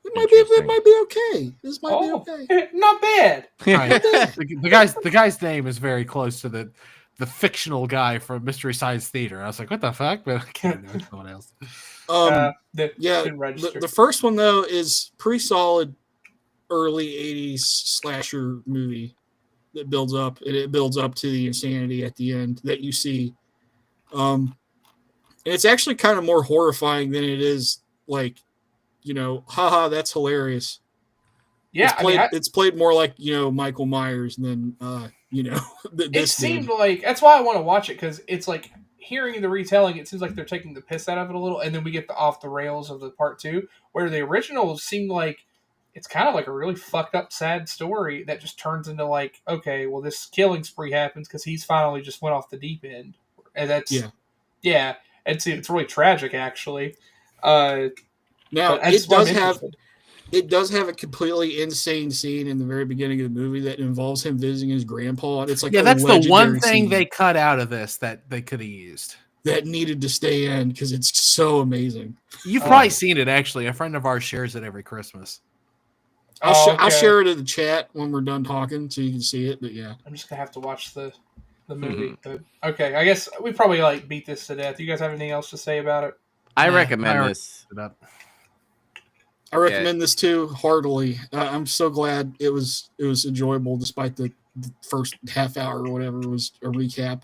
It might be okay. This might be okay. Not bad. Right. The guy's name is very close to the fictional guy from Mystery Science Theater. I was like, what the fuck? But I can't know someone else. Didn't register. The first one though is pretty solid early 80s slasher movie that builds up, and it builds up to the insanity at the end that you see. And it's actually kind of more horrifying than it is like, haha, that's hilarious. Yeah, it's played more like, Michael Myers than it seemed like that's why I want to watch it, because it's like hearing the retelling, it seems like they're taking the piss out of it a little, and then we get the off the rails of the part 2, where the original seemed like it's kind of like a really fucked up, sad story that just turns into like, okay, well, this killing spree happens because he's finally just went off the deep end, and that's it's really tragic actually. Now it does have a completely insane scene in the very beginning of the movie that involves him visiting his grandpa. And it's like that's the one thing they cut out of this that they could have used. That needed to stay in because it's so amazing. You've probably seen it actually. A friend of ours shares it every Christmas. I'll share it in the chat when we're done talking so you can see it. But yeah, I'm just gonna have to watch the movie. But, okay, I guess we probably beat this to death. You guys have anything else to say about it? I recommend this. I recommend this too heartily. I'm so glad it was enjoyable despite the first half hour or whatever was a recap.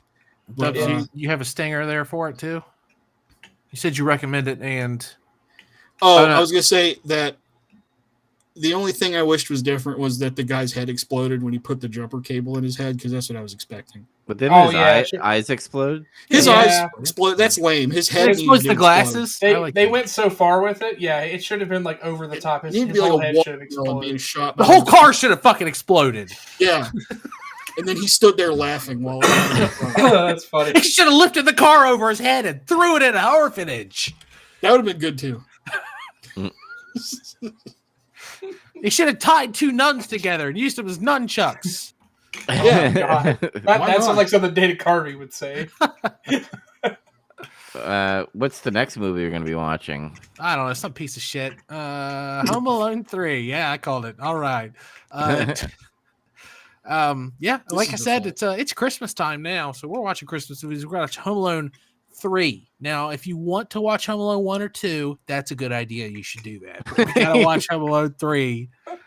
But you have a stinger there for it too. You said you recommend it, and I was gonna say that the only thing I wished was different was that the guy's head exploded when he put the jumper cable in his head, because that's what I was expecting. But then his eyes explode. His eyes explode. That's lame. His head explodes the glasses. They went so far with it. Yeah, it should have been like over the top. His whole head should have exploded. Being shot. The whole car should have fucking exploded. Yeah. And then he stood there laughing while that's funny. He should have lifted the car over his head and threw it in an orphanage. That would have been good too. He should have tied two nuns together and used them as nunchucks. Yeah, that sounds like something David Carvey would say. What's the next movie you're going to be watching? I don't know, some piece of shit. Home Alone 3. Yeah, I called it. All right. Yeah, This like I is the said, fault. it's Christmas time now, so we're watching Christmas movies. We're gonna watch Home Alone 3. Now, if you want to watch Home Alone 1 or 2, that's a good idea. You should do that. But we gotta watch Home Alone 3. You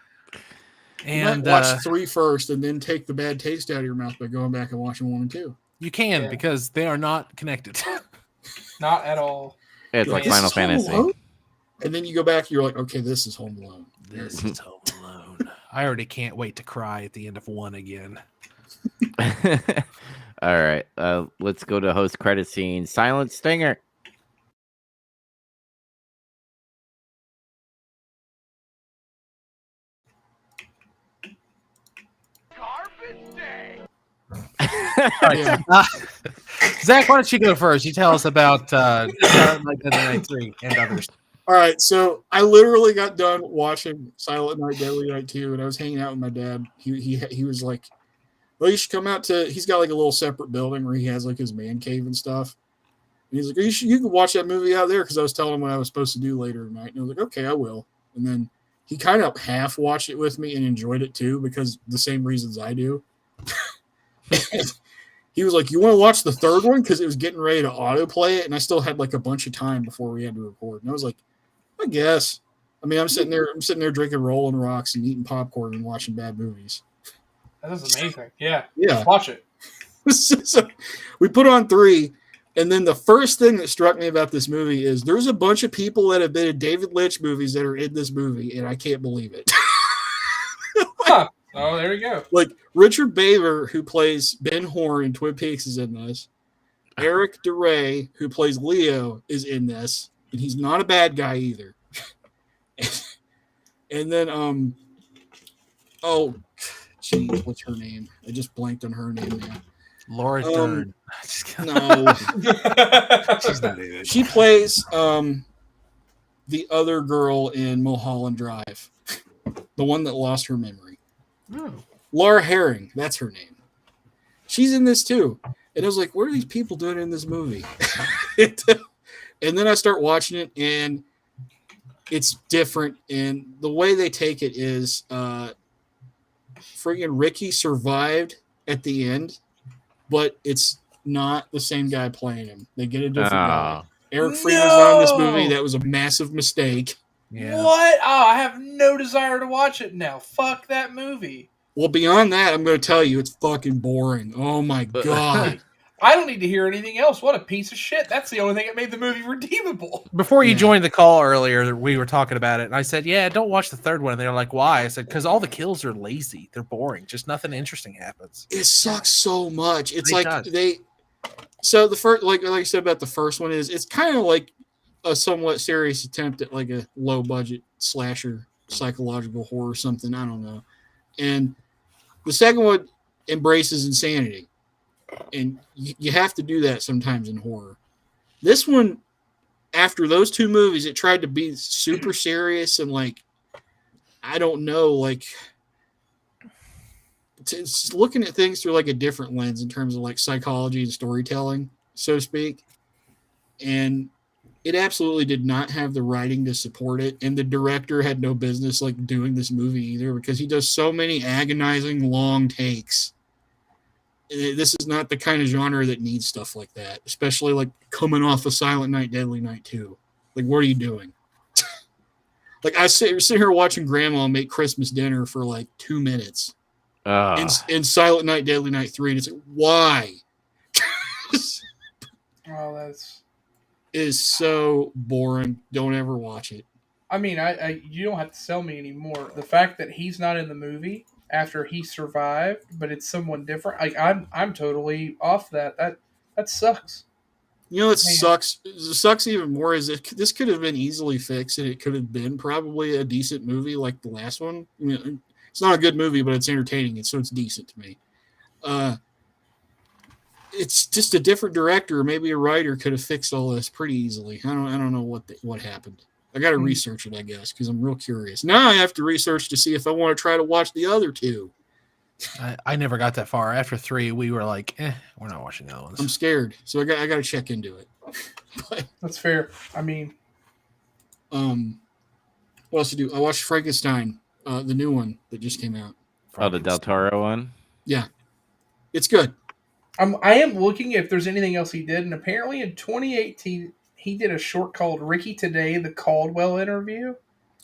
might And watch 3 first, and then take the bad taste out of your mouth by going back and watching 1 and 2. you can Yeah. because they are not connected. Not at all. It's like This Final is Home Fantasy. Alone? And then you go back, you're like, okay, this is Home Alone. This is Home Alone. I already can't wait to cry at the end of 1 again. All right, let's go to host credit scene. Silent Stinger. Yeah. Zach, why don't you go first? You tell us about Night Deadly Night 3 and others. All right, so I literally got done watching Silent Night, Deadly Night 2, and I was hanging out with my dad. He was like, well, you should come out to, he's got like a little separate building where he has like his man cave and stuff. And he's like, you can watch that movie out there, because I was telling him what I was supposed to do later tonight. And I was like, okay, I will. And then he kind of half watched it with me and enjoyed it too, because the same reasons I do. He was like, you want to watch the third one? Because it was getting ready to autoplay it, and I still had like a bunch of time before we had to record. And I was like, I guess. I mean, I'm sitting there drinking Rolling Rocks and eating popcorn and watching bad movies. That is amazing. Yeah. Yeah. Just watch it. So we put on 3, and then the first thing that struck me about this movie is there's a bunch of people that have been in David Lynch movies that are in this movie, and I can't believe it. Huh. Oh, there we go. Like Richard Baver, who plays Ben Horn in Twin Peaks, is in this. Eric DeRay, who plays Leo, is in this, and he's not a bad guy either. And then, oh, geez, what's her name? I just blanked on her name now. Laura Dern. Just kidding. No, She's not in it. she plays the other girl in Mulholland Drive, the one that lost her memory. Oh. Laura Herring, that's her name. She's in this too. And I was like, what are these people doing in this movie? And then I start watching it, and it's different. And the way they take it is friggin' Ricky survived at the end, but it's not the same guy playing him. They get a different guy. Eric Freeman's not in this movie. That was a massive mistake. Yeah. What? Oh, I have no desire to watch it now. Fuck that movie. Well, beyond that, I'm going to tell you, it's fucking boring. Oh my God. I don't need to hear anything else. What a piece of shit. That's the only thing that made the movie redeemable. Before you Yeah. joined the call earlier, we were talking about it, and I said, yeah, don't watch the third one. And they were like, why? I said, because all the kills are lazy. They're boring. Just nothing interesting happens. It sucks so much. It's It like does. so the first, like I said about the first one, is it's kind of like a somewhat serious attempt at like a low budget slasher psychological horror or something. I don't know. And the second one embraces insanity. And you have to do that sometimes in horror. This one, after those 2 movies, it tried to be super serious and like, I don't know, like it's looking at things through like a different lens in terms of like psychology and storytelling, so to speak. And it absolutely did not have the writing to support it. And the director had no business like doing this movie either, because he does so many agonizing long takes. This is not the kind of genre that needs stuff like that, especially like coming off of Silent Night, Deadly Night 2. Like, what are you doing? Like, I sit here watching Grandma make Christmas dinner for like 2 minutes. In Silent Night, Deadly Night 3, and it's like, why? Oh, that's. It is so boring. Don't ever watch it. I mean, I you don't have to sell me anymore. The fact that he's not in the movie after he survived, but it's someone different. Like I'm totally off that. That sucks. You know, it Man. sucks. It sucks even more is this could have been easily fixed, and it could have been probably a decent movie like the last one. I mean, it's not a good movie, but it's entertaining, and so it's decent to me. It's just a different director, or maybe a writer could have fixed all this pretty easily. I don't know what happened. I got to research it, I guess, because I'm real curious. Now I have to research to see if I want to try to watch the other 2. I never got that far. After 3, we were like, we're not watching the other ones. I'm scared, so I got to check into it. But That's fair. I mean, what else to do? I watched Frankenstein, the new one that just came out. Oh, the Del Toro one? Yeah, it's good. I am looking if there's anything else he did, and apparently in 2018 he did a short called Ricky Today, the Caldwell interview.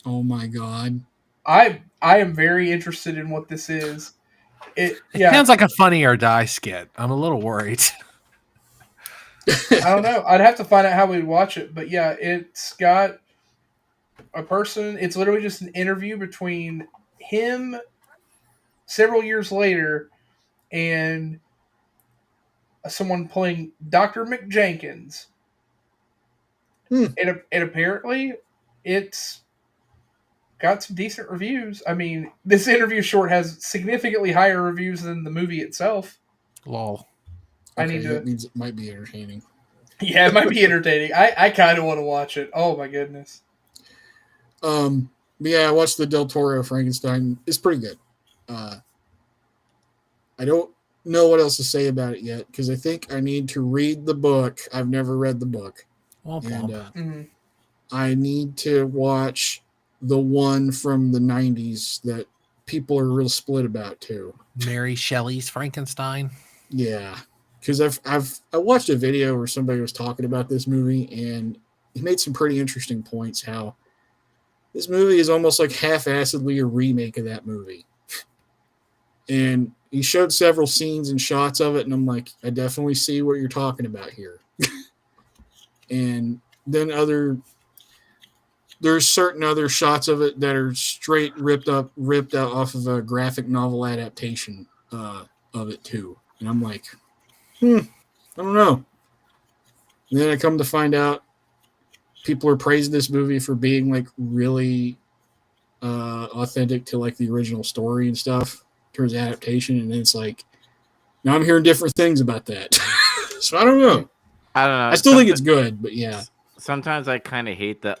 Oh my god. I am very interested in what this is. It sounds like a Funny or Die skit. I'm a little worried. I don't know. I'd have to find out how we'd watch it, but yeah, it's got a person. It's literally just an interview between him several years later and someone playing Dr. McJenkins. And apparently it's got some decent reviews. I mean, this interview short has significantly higher reviews than the movie itself. Lol. That means it might be entertaining. Yeah, it might be entertaining. I kind of want to watch it. Oh my goodness. Yeah, I watched the Del Toro Frankenstein. It's pretty good. I don't know what else to say about it yet because I think I need to read the book. I've never read the book. And I need to watch the one from the 90s that people are real split about too. Mary Shelley's Frankenstein. Yeah, because I watched a video where somebody was talking about this movie and he made some pretty interesting points. How this movie is almost like half-assedly a remake of that movie, and he showed several scenes and shots of it, and I'm like, I definitely see what you're talking about here. And then there's certain other shots of it that are straight ripped out off of a graphic novel adaptation of it too. And I'm like, I don't know. And then I come to find out people are praising this movie for being like really authentic to like the original story and stuff in terms of adaptation. And it's like, now I'm hearing different things about that. So I don't know. I don't know. I still think it's good, but yeah. Sometimes I kind of hate the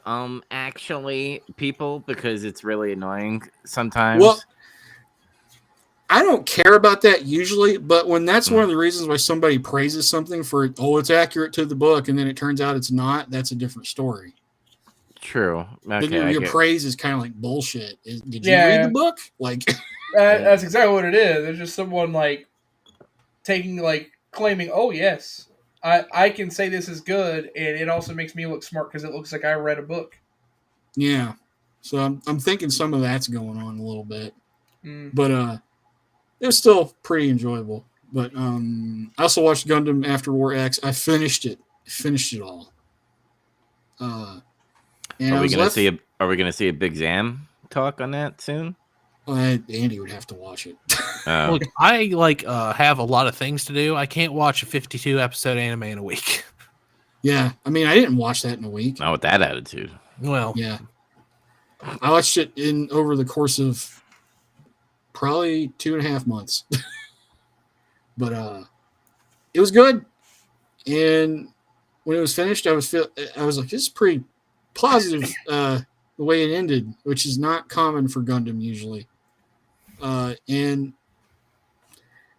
actually people because it's really annoying sometimes. Well, I don't care about that usually, but when that's one of the reasons why somebody praises something for, it's accurate to the book, and then it turns out it's not, that's a different story. True. Okay, then your praise is kind of like bullshit. Did you read the book? Like that's exactly what it is. It's just someone like claiming, oh yes, I can say this is good, and it also makes me look smart because it looks like I read a book. Yeah, so I'm thinking some of that's going on a little bit, but it was still pretty enjoyable. But I also watched Gundam After War X. I finished it all. And are we gonna see a Big Zam talk on that soon? Andy would have to watch it. Look, I have a lot of things to do. I can't watch a 52 episode anime in a week. Yeah, I mean, I didn't watch that in a week. Not with that attitude. Well, yeah, I watched it over the course of probably 2.5 months. But it was good, and when it was finished, I was like, this is pretty positive. The way it ended, which is not common for Gundam usually. And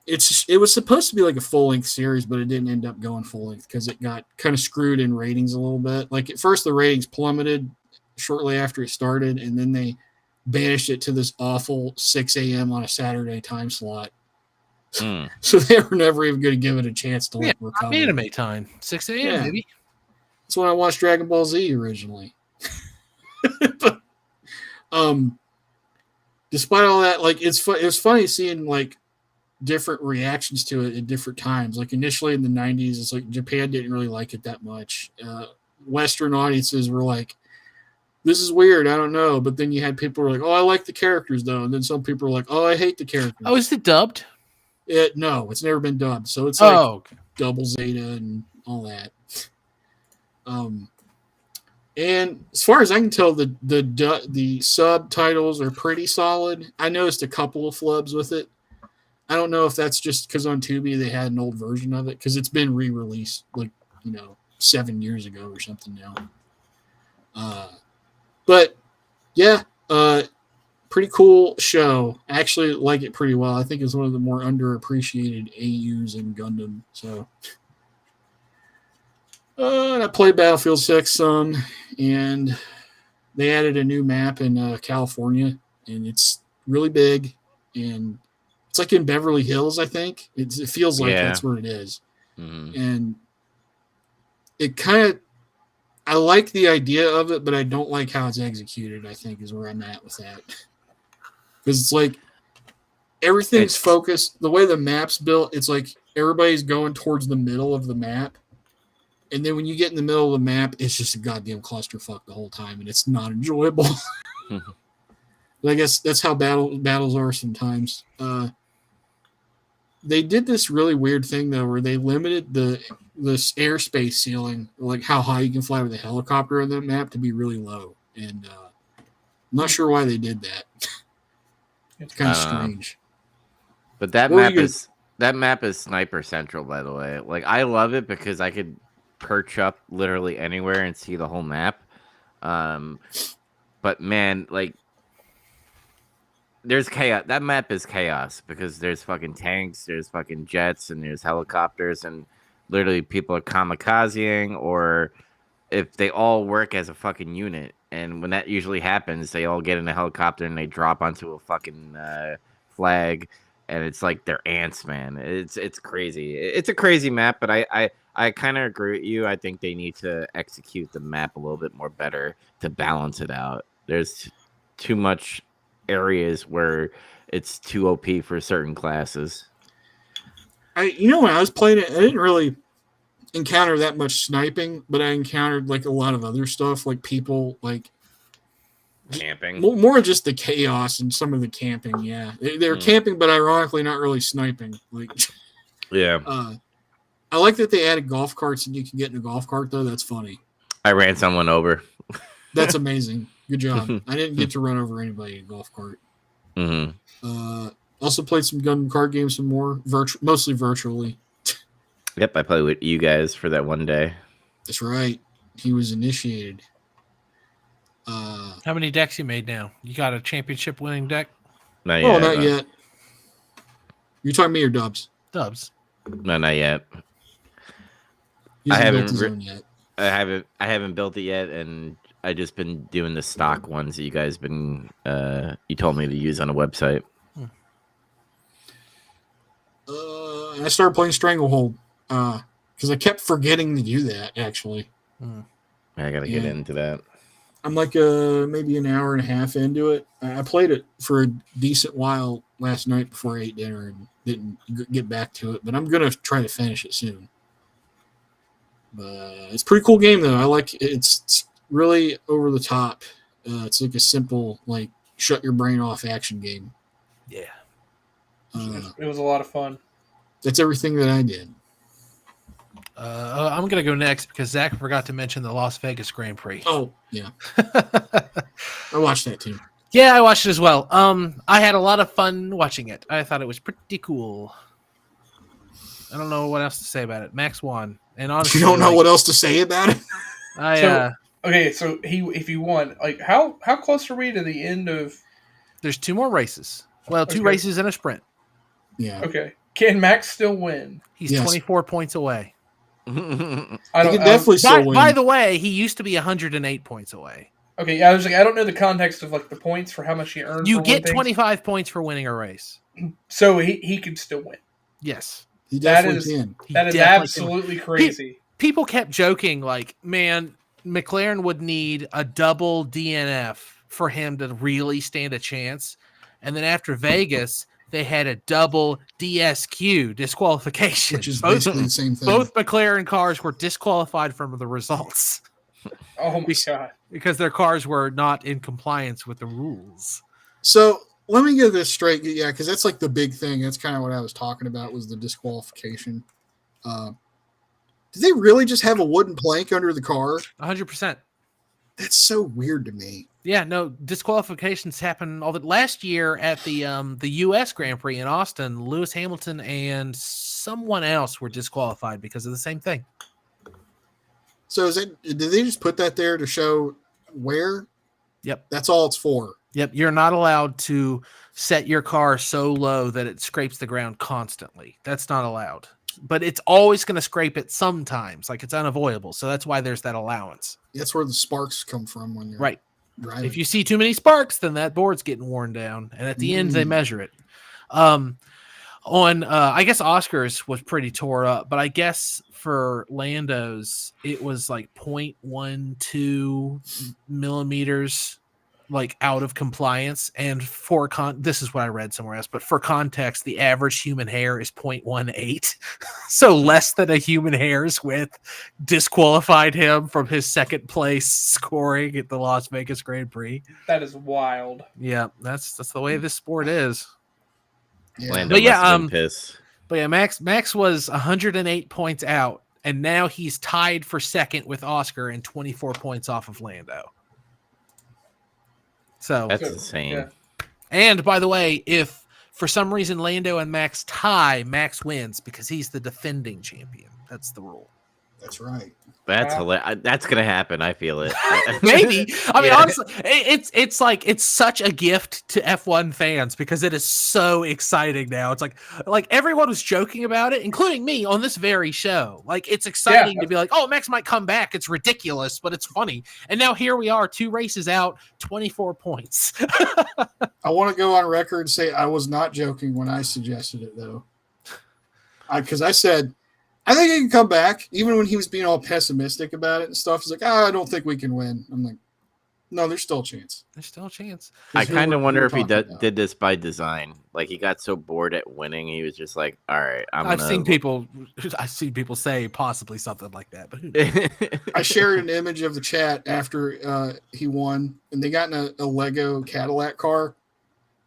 it was supposed to be like a full-length series, but it didn't end up going full-length because it got kind of screwed in ratings a little bit. Like at first the ratings plummeted shortly after it started, and then they banished it to this awful 6 a.m. on a Saturday time slot. So they were never even going to give it a chance to recover. Anime time, 6 a.m. maybe. That's when I watched Dragon Ball Z originally. But despite all that, like it was funny seeing like different reactions to it at different times. Like initially in the 90s, it's like Japan didn't really like it that much. Western audiences were like, this is weird, I don't know. But then you had people who were like, oh, I like the characters though. And then some people were like, oh, I hate the characters. Oh, is it dubbed? No, it's never been dubbed. So it's like Double Zeta and all that. And as far as I can tell, the subtitles are pretty solid. I noticed a couple of flubs with it. I don't know if that's just because on Tubi they had an old version of it because it's been re-released 7 years ago or something now. But yeah, pretty cool show. I actually like it pretty well. I think it's one of the more underappreciated AUs in Gundam. So. And I played Battlefield 6 some, and they added a new map in California, and it's really big, and It's like in Beverly Hills, I think. It feels like that's where it is. Mm-hmm. And it kind of, I like the idea of it, but I don't like how it's executed, I think, is where I'm at with that. Because it's like everything's focused. The way the map's built, it's like everybody's going towards the middle of the map. And then when you get in the middle of the map, it's just a goddamn clusterfuck the whole time, and it's not enjoyable. But I guess that's how battles are sometimes. They did this really weird thing, though, where they limited this airspace ceiling, like how high you can fly with a helicopter on that map, to be really low. And I'm not sure why they did that. It's kind of strange. But that map is Sniper Central, by the way. Like, I love it because I could perch up literally anywhere and see the whole map. But man, like, there's chaos. That map is chaos because there's fucking tanks, there's fucking jets, and there's helicopters, and literally people are kamikazing, or if they all work as a fucking unit. And when that usually happens, they all get in a helicopter and they drop onto a fucking flag, and it's like they're ants, man. It's crazy. It's a crazy map, but I kind of agree with you. I think they need to execute the map a little bit more better to balance it out. There's too much areas where it's too OP for certain classes. When I was playing it, I didn't really encounter that much sniping, but I encountered like a lot of other stuff, like people like camping, more just the chaos and some of the camping. Yeah, they're camping, but ironically not really sniping. Like, yeah. I like that they added golf carts and you can get in a golf cart, though. That's funny. I ran someone over. That's amazing. Good job. I didn't get to run over anybody in a golf cart. Mm-hmm. Also played some gun and card games some more, mostly virtually. Yep, I played with you guys for that one day. That's right. He was initiated. How many decks you made now? You got a championship winning deck? Not yet. Not yet. You're talking me or Dubs? Dubs. No, not yet. I haven't built it yet, and I just been doing the stock ones that you guys been you told me to use on a website. I started playing Stranglehold because I kept forgetting to do that. Actually, I gotta get into that. I'm like maybe an hour and a half into it. I played it for a decent while last night before I ate dinner and didn't get back to it, but I'm gonna try to finish it soon. It's a pretty cool game, though. I like it. It's really over the top. It's like a simple, like, shut your brain off action game. Yeah. It was a lot of fun. That's everything that I did. I'm going to go next because Zach forgot to mention the Las Vegas Grand Prix. Oh, yeah. I watched that, too. Yeah, I watched it as well. I had a lot of fun watching it. I thought it was pretty cool. I don't know what else to say about it. Max won. And honestly, you don't know what else to say about it? So if you won, like how close are we to the end of? There's 2 more races. Well, 2 races and a sprint. Yeah. Okay. Can Max still win? He's 24 points away. He can definitely still win. By the way, he used to be 108 points away. Okay, yeah, I was like, I don't know the context of like the points for how much he earned. You get 25 points for winning a race. So he could still win. Yes. He definitely can. That is absolutely crazy. People kept joking, like, man, McLaren would need a double DNF for him to really stand a chance. And then after Vegas, they had a double DSQ, disqualification. Which is basically the same thing. Both McLaren cars were disqualified from the results. Oh my God. Because their cars were not in compliance with the rules. So let me get this straight. Yeah, because that's like the big thing. That's kind of what I was talking about was the disqualification. Did they really just have a wooden plank under the car? 100%. That's so weird to me. Yeah, no, disqualifications happen all the last year at the U.S. Grand Prix in Austin. Lewis Hamilton and someone else were disqualified because of the same thing. So did they just put that there to show where? Yep. That's all it's for. Yep. You're not allowed to set your car so low that it scrapes the ground constantly. That's not allowed. But it's always going to scrape it sometimes. Like, it's unavoidable. So that's why there's that allowance. That's where the sparks come from when you're right. driving. If you see too many sparks, then that board's getting worn down. And at the end, they measure it. On I guess Oscars was pretty tore up, but I guess for Lando's it was like 0.12 millimeters like out of compliance. And for this is what I read somewhere else, but for context, the average human hair is 0.18. So less than a human hair's width disqualified him from his second place scoring at the Las Vegas Grand Prix. That is wild. Yeah, that's the way this sport is. Yeah. Lando But yeah, must have been pissed. But yeah, Max was 108 points out, and now he's tied for second with Oscar and 24 points off of Lando. So That's insane. Yeah. and by the way, if for some reason Lando and Max tie, Max wins because he's the defending champion. That's the rule. That's right. That's hilarious. That's gonna happen. I feel it. Maybe. I mean, Yeah. honestly, it's like it's such a gift to F1 fans because it is so exciting now. It's like everyone was joking about it, including me on this very show. Like it's exciting to be like, oh, Max might come back. It's ridiculous, but it's funny. And now here we are, 2 races out, 24 points. I want to go on record and say I was not joking when I suggested it, though. Because I said, I think he can come back, even when he was being all pessimistic about it and stuff. He's like, I don't think we can win. I'm like, no, there's still a chance. There's still a chance. I kind of wonder if he talking about. did this by design. Like he got so bored at winning, he was just like, "All right, I've seen people say possibly something like that, but who knows? I shared an image of the chat after he won, and they got in a Lego Cadillac car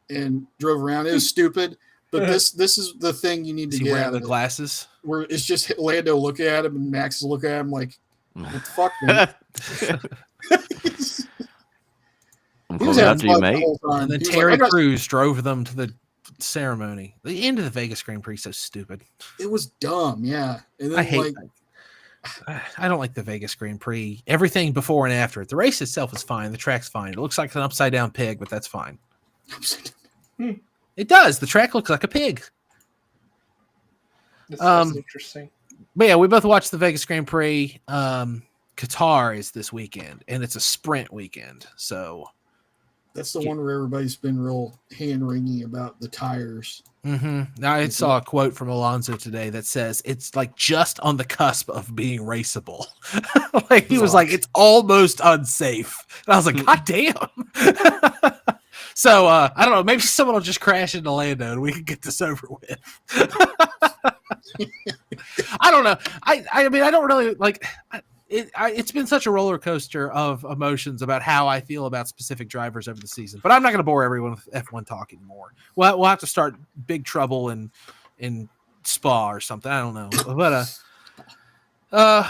and drove around. It was stupid, but this is the thing you need to Is he get wearing out the of it. glasses? Where it's just Lando looking at him and Max is looking at him like, what the fuck, man? I'm He was coming having after you, fun the mate. whole time. And then He was Terry like, I got- Crews drove them to the ceremony. The end of the Vegas Grand Prix so stupid. It was dumb, yeah. And then I hate like, I don't like the Vegas Grand Prix. Everything before and after it. The race itself is fine. The track's fine. It looks like an upside down pig, but that's fine. It does. The track looks like a pig. That's interesting. But yeah, we both watched the Vegas Grand Prix. Qatar is this weekend, and it's a sprint weekend. So that's the one where everybody's been real hand-wringy about the tires. Now I saw a quote from Alonso today that says it's like just on the cusp of being raceable. Like he was like, it's almost unsafe. And I was like, God damn. So I don't know. Maybe someone will just crash into Lando and we can get this over with. I don't know. I mean, I don't really like it. It's been such a roller coaster of emotions about how I feel about specific drivers over the season. But I'm not going to bore everyone with F1 talk anymore. We'll have to start Big Trouble in Spa or something. I don't know. But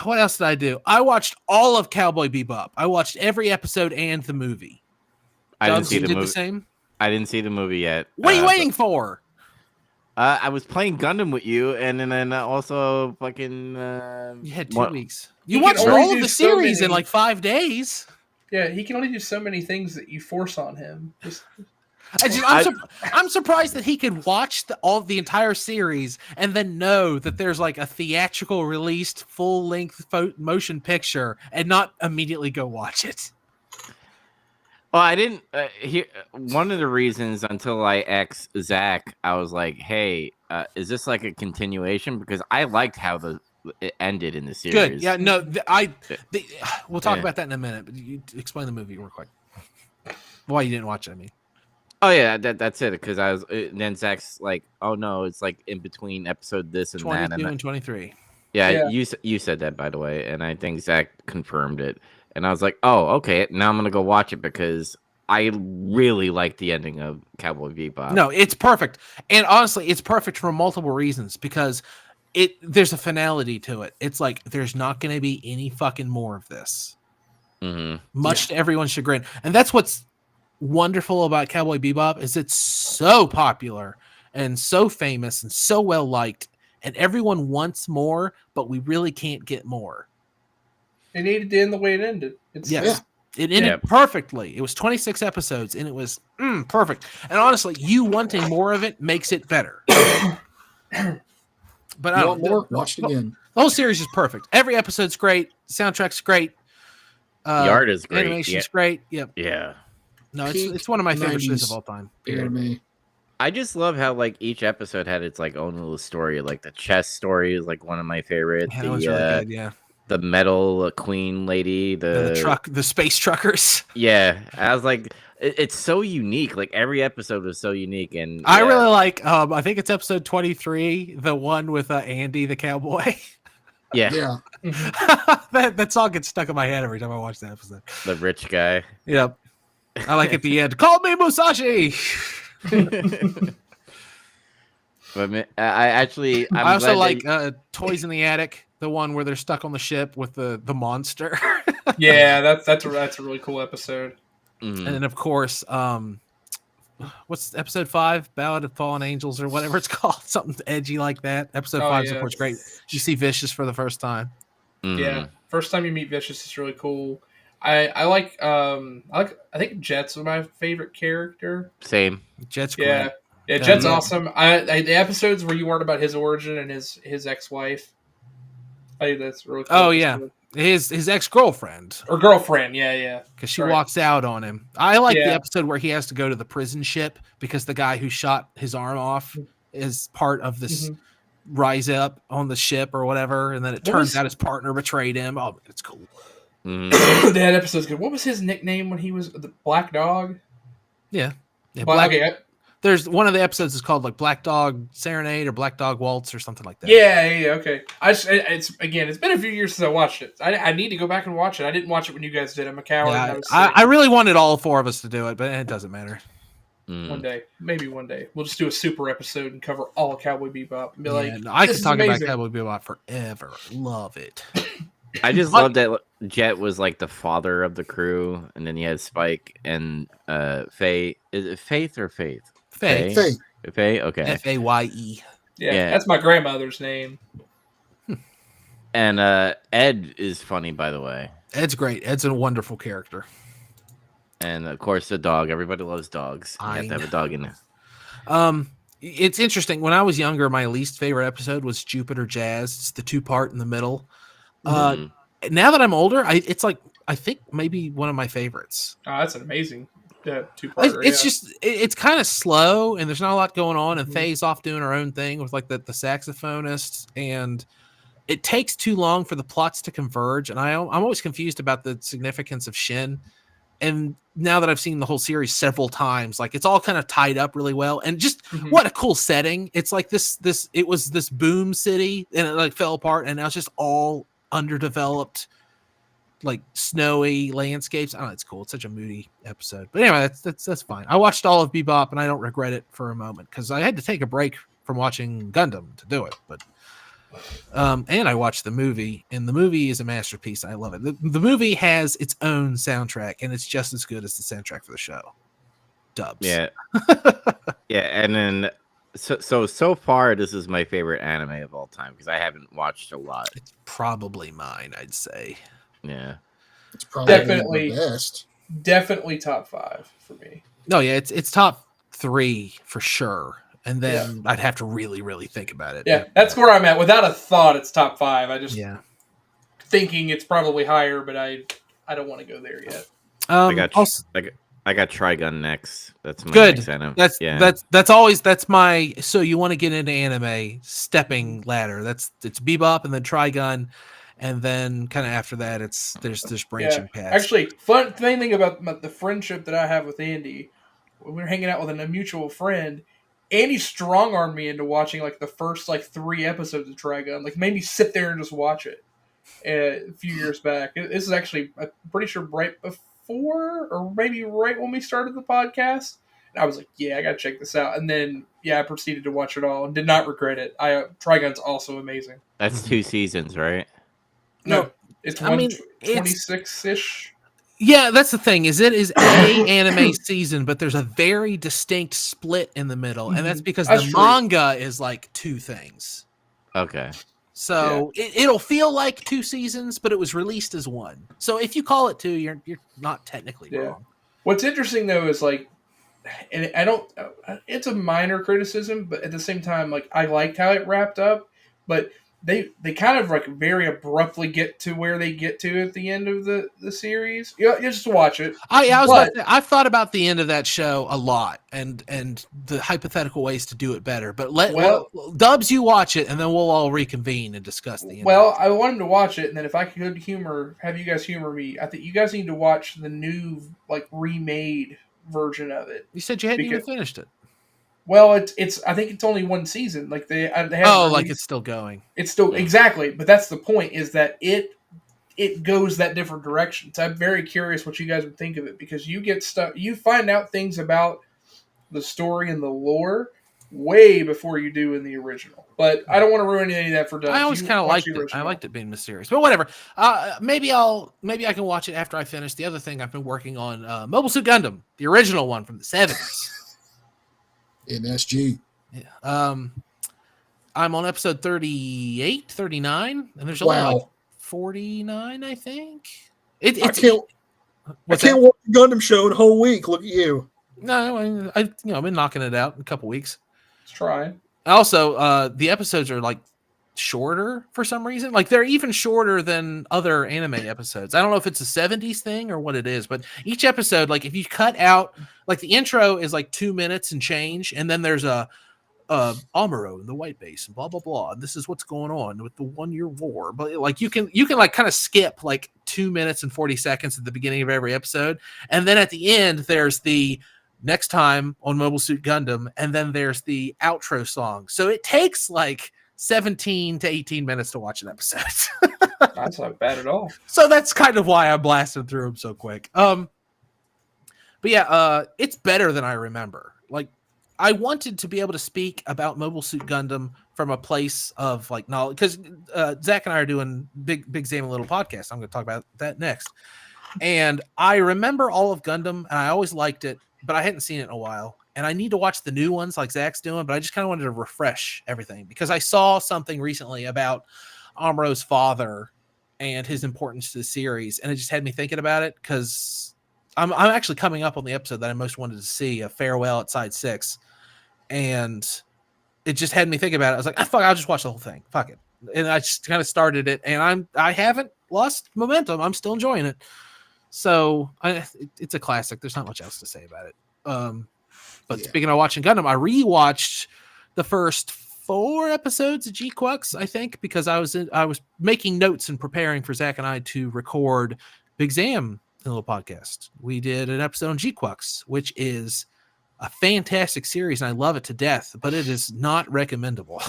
what else did I do? I watched all of Cowboy Bebop. I watched every episode and the movie. I didn't see You the did movie. the same. I didn't see the movie yet. What are you waiting for? I was playing Gundam with you, and then also fucking. You had 2 what- weeks. You You can watched only all of do the so series in many- like 5 days. Yeah, he can only do so many things that you force on him. I'm surprised that he could watch the entire series and then know that there's like a theatrical released full length motion picture and not immediately go watch it. Well, I didn't hear one of the reasons until I asked Zach. I was like, "Hey, is this like a continuation?" Because I liked how it ended in the series. Good. Yeah. No. We'll talk Yeah. about that in a minute. But you explain the movie real quick. Why you didn't watch it? I mean. Oh yeah, that's it. Because I was then Zach's like, "Oh no, it's like in between episode this and that." 22 and 23. Yeah, you said that, by the way, and I think Zach confirmed it. And I was like, "Oh, okay. Now I'm gonna go watch it because I really like the ending of Cowboy Bebop." No, it's perfect, and honestly, it's perfect for multiple reasons because there's a finality to it. It's like there's not going to be any fucking more of this, much to everyone's chagrin, and that's what's wonderful about Cowboy Bebop is it's so popular and so famous and so well liked, and everyone wants more, but we really can't get more. It needed to end the way it ended. It ended perfectly. It was 26 episodes, and it was perfect. And honestly, you wanting more of it makes it better. But I don't more? Watch it again. The whole series is perfect. Every episode's great. Soundtrack's great. The art is great. Animation's great. Yep. Yeah. No, it's one of my favorite shows of all time. Anime. I just love how like each episode had its like own little story. Like the chess story is like one of my favorite. Yeah, that was really good. Yeah, The metal queen lady. the space truckers. Yeah, I was like, it's so unique. Like every episode was so unique, and I really like. I think it's episode 23, the one with Andy the cowboy. yeah, that song gets stuck in my head every time I watch that episode. the rich guy. Yep, I like at the end. Call me Musashi. But I also like Toys in the Attic, the one where they're stuck on the ship with the monster. Yeah, that's a really cool episode. Mhm. And then of course, what's episode 5? Ballad of Fallen Angels or whatever it's called, something edgy like that. Episode 5 is of course great. You see Vicious for the first time. Mhm. Yeah, first time you meet Vicious is really cool. I like I think Jet's my favorite character. Same. Jet's great. Yeah, Jet's awesome. The episodes where you learn about his origin and his ex-wife, I think that's really cool. Oh yeah, his ex-girlfriend or girlfriend. Yeah, because she walks out on him. I like the Yeah. episode where he has to go to the prison ship because the guy who shot his arm off is part of this rise up on the ship or whatever, and then it turns out his partner betrayed him. Oh, it's cool. Mhm. That episode's good. What was his nickname when he was the Black Dog? Yeah, Black. There's one of the episodes is called like Black Dog Serenade or Black Dog Waltz or something like that. Yeah, okay. It's been a few years since I watched it. I need to go back and watch it. I didn't watch it when you guys did. I'm a coward. Yeah, I really wanted all 4 of us to do it, but it doesn't matter. One day, maybe one day, we'll just do a super episode and cover all of Cowboy Bebop. And be I could talk about Cowboy Bebop forever. Love it. I just love that Jet was like the father of the crew, and then you had Spike and Faye. Is it Faith or Faith? Faye. Faye. Okay. Faye. Yeah, that's my grandmother's name. And Ed is funny, by the way. Ed's great. Ed's a wonderful character. And of course, the dog. Everybody loves dogs. You have to have a dog in there. It's interesting. When I was younger, my least favorite episode was Jupiter Jazz. It's the 2-part in the middle. Now that I'm older, it's like I think maybe one of my favorites. Oh, that's an amazing 2-parter. It's just it's kind of slow and there's not a lot going on. And Faye's off doing her own thing with like the saxophonist, and it takes too long for the plots to converge. And I'm always confused about the significance of Shin. And now that I've seen the whole series several times, like it's all kind of tied up really well. And just what a cool setting. It's like it was this boom city and it like fell apart and now it's just all underdeveloped, like snowy landscapes. I don't know, it's cool. It's such a moody episode. But anyway, that's fine. I watched all of Bebop and I don't regret it for a moment because I had to take a break from watching Gundam to do it. But and I watched the movie, and the movie is a masterpiece. I love it. The movie has its own soundtrack, and it's just as good as the soundtrack for the show. Dubs. Yeah. Yeah, and then so far this is my favorite anime of all time because I haven't watched a lot. It's probably mine, I'd say. Yeah. It's probably Definitely. the best. Definitely top 5 for me. No, yeah, it's top 3 for sure. And then I'd have to really, really think about it. Yeah, that's where I'm at. Without a thought, it's top 5. I just thinking it's probably higher, but I don't want to go there yet. I got Trigun next. That's my good. next anime. That's my. So you want to get into anime stepping ladder? It's Bebop and then Trigun, and then kind of after that, there's branching paths. Actually, fun thing about the friendship that I have with Andy, when we were hanging out with a mutual friend. Andy strong-armed me into watching like the first 3 episodes of Trigun. Like made me sit there and just watch it a few years back. This is actually, I'm pretty sure, right before or maybe right when we started the podcast. And I was like, yeah, I gotta check this out. And then I proceeded to watch it all and did not regret it. Trigun's also amazing. That's 2 seasons, right? No, it's 26-ish. Yeah, that's the thing. It is a anime season, but there's a very distinct split in the middle, and that's because the manga is like 2 things. Okay. So it'll feel like 2 seasons, but it was released as 1. So if you call it 2, you're not technically wrong. What's interesting though is and I don't. It's a minor criticism, but at the same time, I liked how it wrapped up. But they kind of like very abruptly get to where they get to at the end of the series. You just watch it. I was about to say, I've thought about the end of that show a lot and the hypothetical ways to do it better. But Dubs, you watch it, and then we'll all reconvene and discuss the end. Well, I wanted to watch it, and then if I could have you guys humor me, I think you guys need to watch the new like remade version of it. You said you hadn't even finished it. Well, it's. I think it's only one season. Like they have. Oh, like it's still going. It's still exactly, but that's the point. Is that it goes that different direction. So I'm very curious what you guys would think of it because you get stuff. You find out things about the story and the lore way before you do in the original. But I don't want to ruin any of that for Doug. I always kind of liked it. I liked it being mysterious, but whatever. Maybe I can watch it after I finish the other thing I've been working on. Mobile Suit Gundam, the original one from the 70s. MSG. Yeah. I'm on episode 38, 39, and there's only like 49, I think. I can't watch the Gundam show in a whole week. Look at you. No, I've been knocking it out in a couple weeks. Let's try. Also, the episodes are like shorter for some reason. Like they're even shorter than other anime episodes. I don't know if it's a 70s thing or what it is, but each episode, like if you cut out, like the intro is like 2 minutes and change, and then there's a Amuro in the white base and blah blah blah. And this is what's going on with the 1 year war. But like you can like kind of skip like 2 minutes and 40 seconds at the beginning of every episode, and then at the end there's the next time on Mobile Suit Gundam, and then there's the outro song. So it takes like 17 to 18 minutes to watch an episode. That's not bad at all. So that's kind of why I'm blasting through them so quick. But yeah, it's better than I remember. Like I wanted to be able to speak about Mobile Suit Gundam from a place of like knowledge, because Zach and I are doing Big Zam and Little podcast. I'm going to talk about that next. And I remember all of Gundam, and I always liked it, but I hadn't seen it in a while. And I need to watch the new ones like Zach's doing, but I just kind of wanted to refresh everything because I saw something recently about Amuro's father and his importance to the series, and it just had me thinking about it because I'm actually coming up on the episode that I most wanted to see, a farewell at Side 6, and it just had me thinking about it. I was like, fuck, I'll just watch the whole thing. Fuck it. And I just kind of started it, and I haven't lost momentum. I'm still enjoying it. So it's a classic. There's not much else to say about it. But speaking of watching Gundam, I rewatched the first 4 episodes of G-Quux, I think, because I was making notes and preparing for Zach and I to record Big Zam in a little podcast. We did an episode on G-Quux, which is a fantastic series, and I love it to death, but it is not recommendable.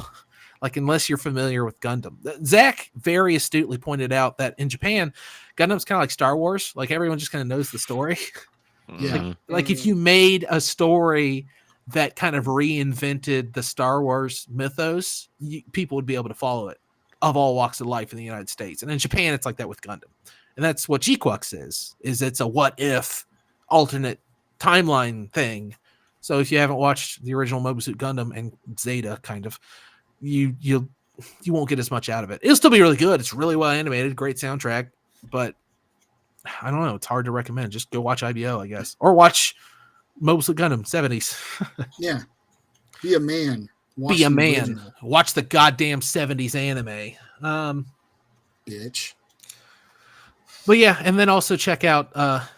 Like, unless you're familiar with Gundam. Zach very astutely pointed out that in Japan, Gundam's kind of like Star Wars. Like, everyone just kind of knows the story. Yeah. Like if you made a story that kind of reinvented the Star Wars mythos, people would be able to follow it of all walks of life in the United States. And in Japan, it's like that with Gundam. And that's what G-Quux is it's a what if alternate timeline thing. So if you haven't watched the original Mobile Suit Gundam and Zeta, kind of, you won't get as much out of it. It'll still be really good. It's really well animated, great soundtrack, but I don't know. It's hard to recommend. Just go watch IBO, I guess, or watch Mobile Suit Gundam 70s. Yeah, be a man. Be a man. Original. Watch the goddamn 70s anime. Bitch. But yeah, and then also check out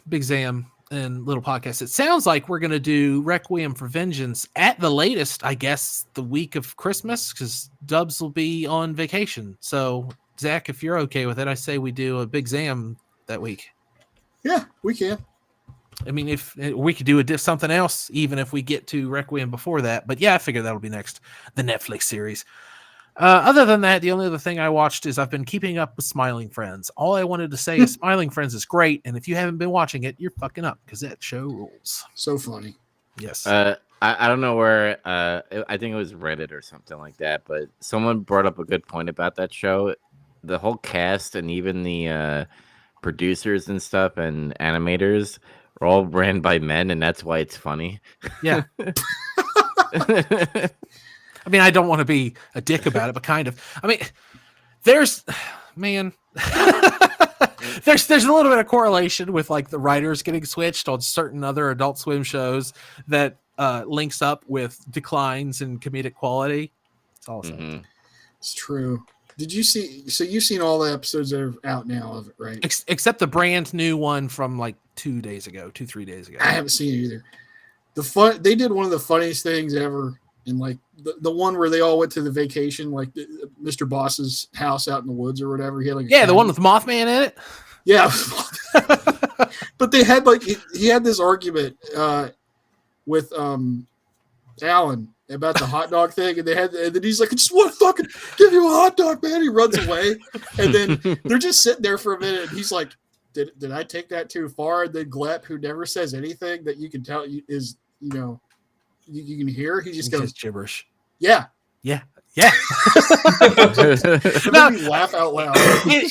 Big Zam and Little Podcast. It sounds like we're gonna do Requiem for Vengeance at the latest, I guess, the week of Christmas, because Dubs will be on vacation. So Zach, if you're okay with it, I say we do a Big Zam that week. Yeah, we can. I mean, if we could do something else, even if we get to Requiem before that. But yeah, I figure that'll be next, the Netflix series. Other than that, the only other thing I watched is I've been keeping up with Smiling Friends. All I wanted to say is Smiling Friends is great, and if you haven't been watching it, you're fucking up because that show rules. So funny. Yes. I don't know where. I think it was Reddit or something like that, but someone brought up a good point about that show. The whole cast and even the producers and stuff and animators are all ran by men, and that's why it's funny. Yeah. I mean, I don't want to be a dick about it, but kind of. I mean, there's a little bit of correlation with like the writers getting switched on certain other Adult Swim shows that links up with declines in comedic quality. It's all It's true. Did you see? So you've seen all the episodes that are out now of it, right? Except the brand new one from like 3 days ago. I haven't seen it either. They did one of the funniest things ever in like the one where they all went to the vacation, like Mr. Boss's house out in the woods or whatever. He had like the one with Mothman in it. Yeah. But they had like he had this argument with Alan about the hot dog thing, and then he's like, I just want to fucking give you a hot dog, man. He runs away, and then they're just sitting there for a minute, and he's like, Did I take that too far? And then Glep, who never says anything that you can tell is, you can hear, he just goes gibberish. Yeah. Yeah. It made me laugh out loud.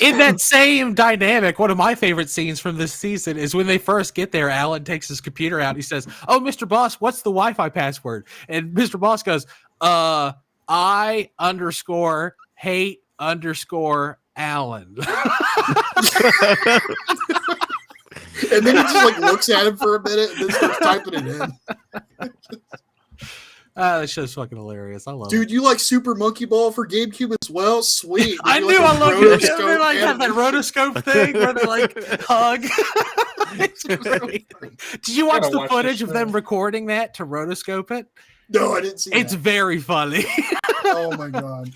In that same dynamic, one of my favorite scenes from this season is when they first get there. Alan takes his computer out. He says, "Oh, Mr. Boss, what's the Wi-Fi password?" And Mr. Boss goes, I _hate _Alan. And then he just like looks at him for a minute and then starts typing it in. That show's fucking hilarious. I love it. Dude, you like Super Monkey Ball for GameCube as well? Sweet. I knew I loved it. They like have that rotoscope thing where they like hug. It's really funny. Did you watch the footage of them recording that to rotoscope it? No, I didn't see It's very funny. Oh my god.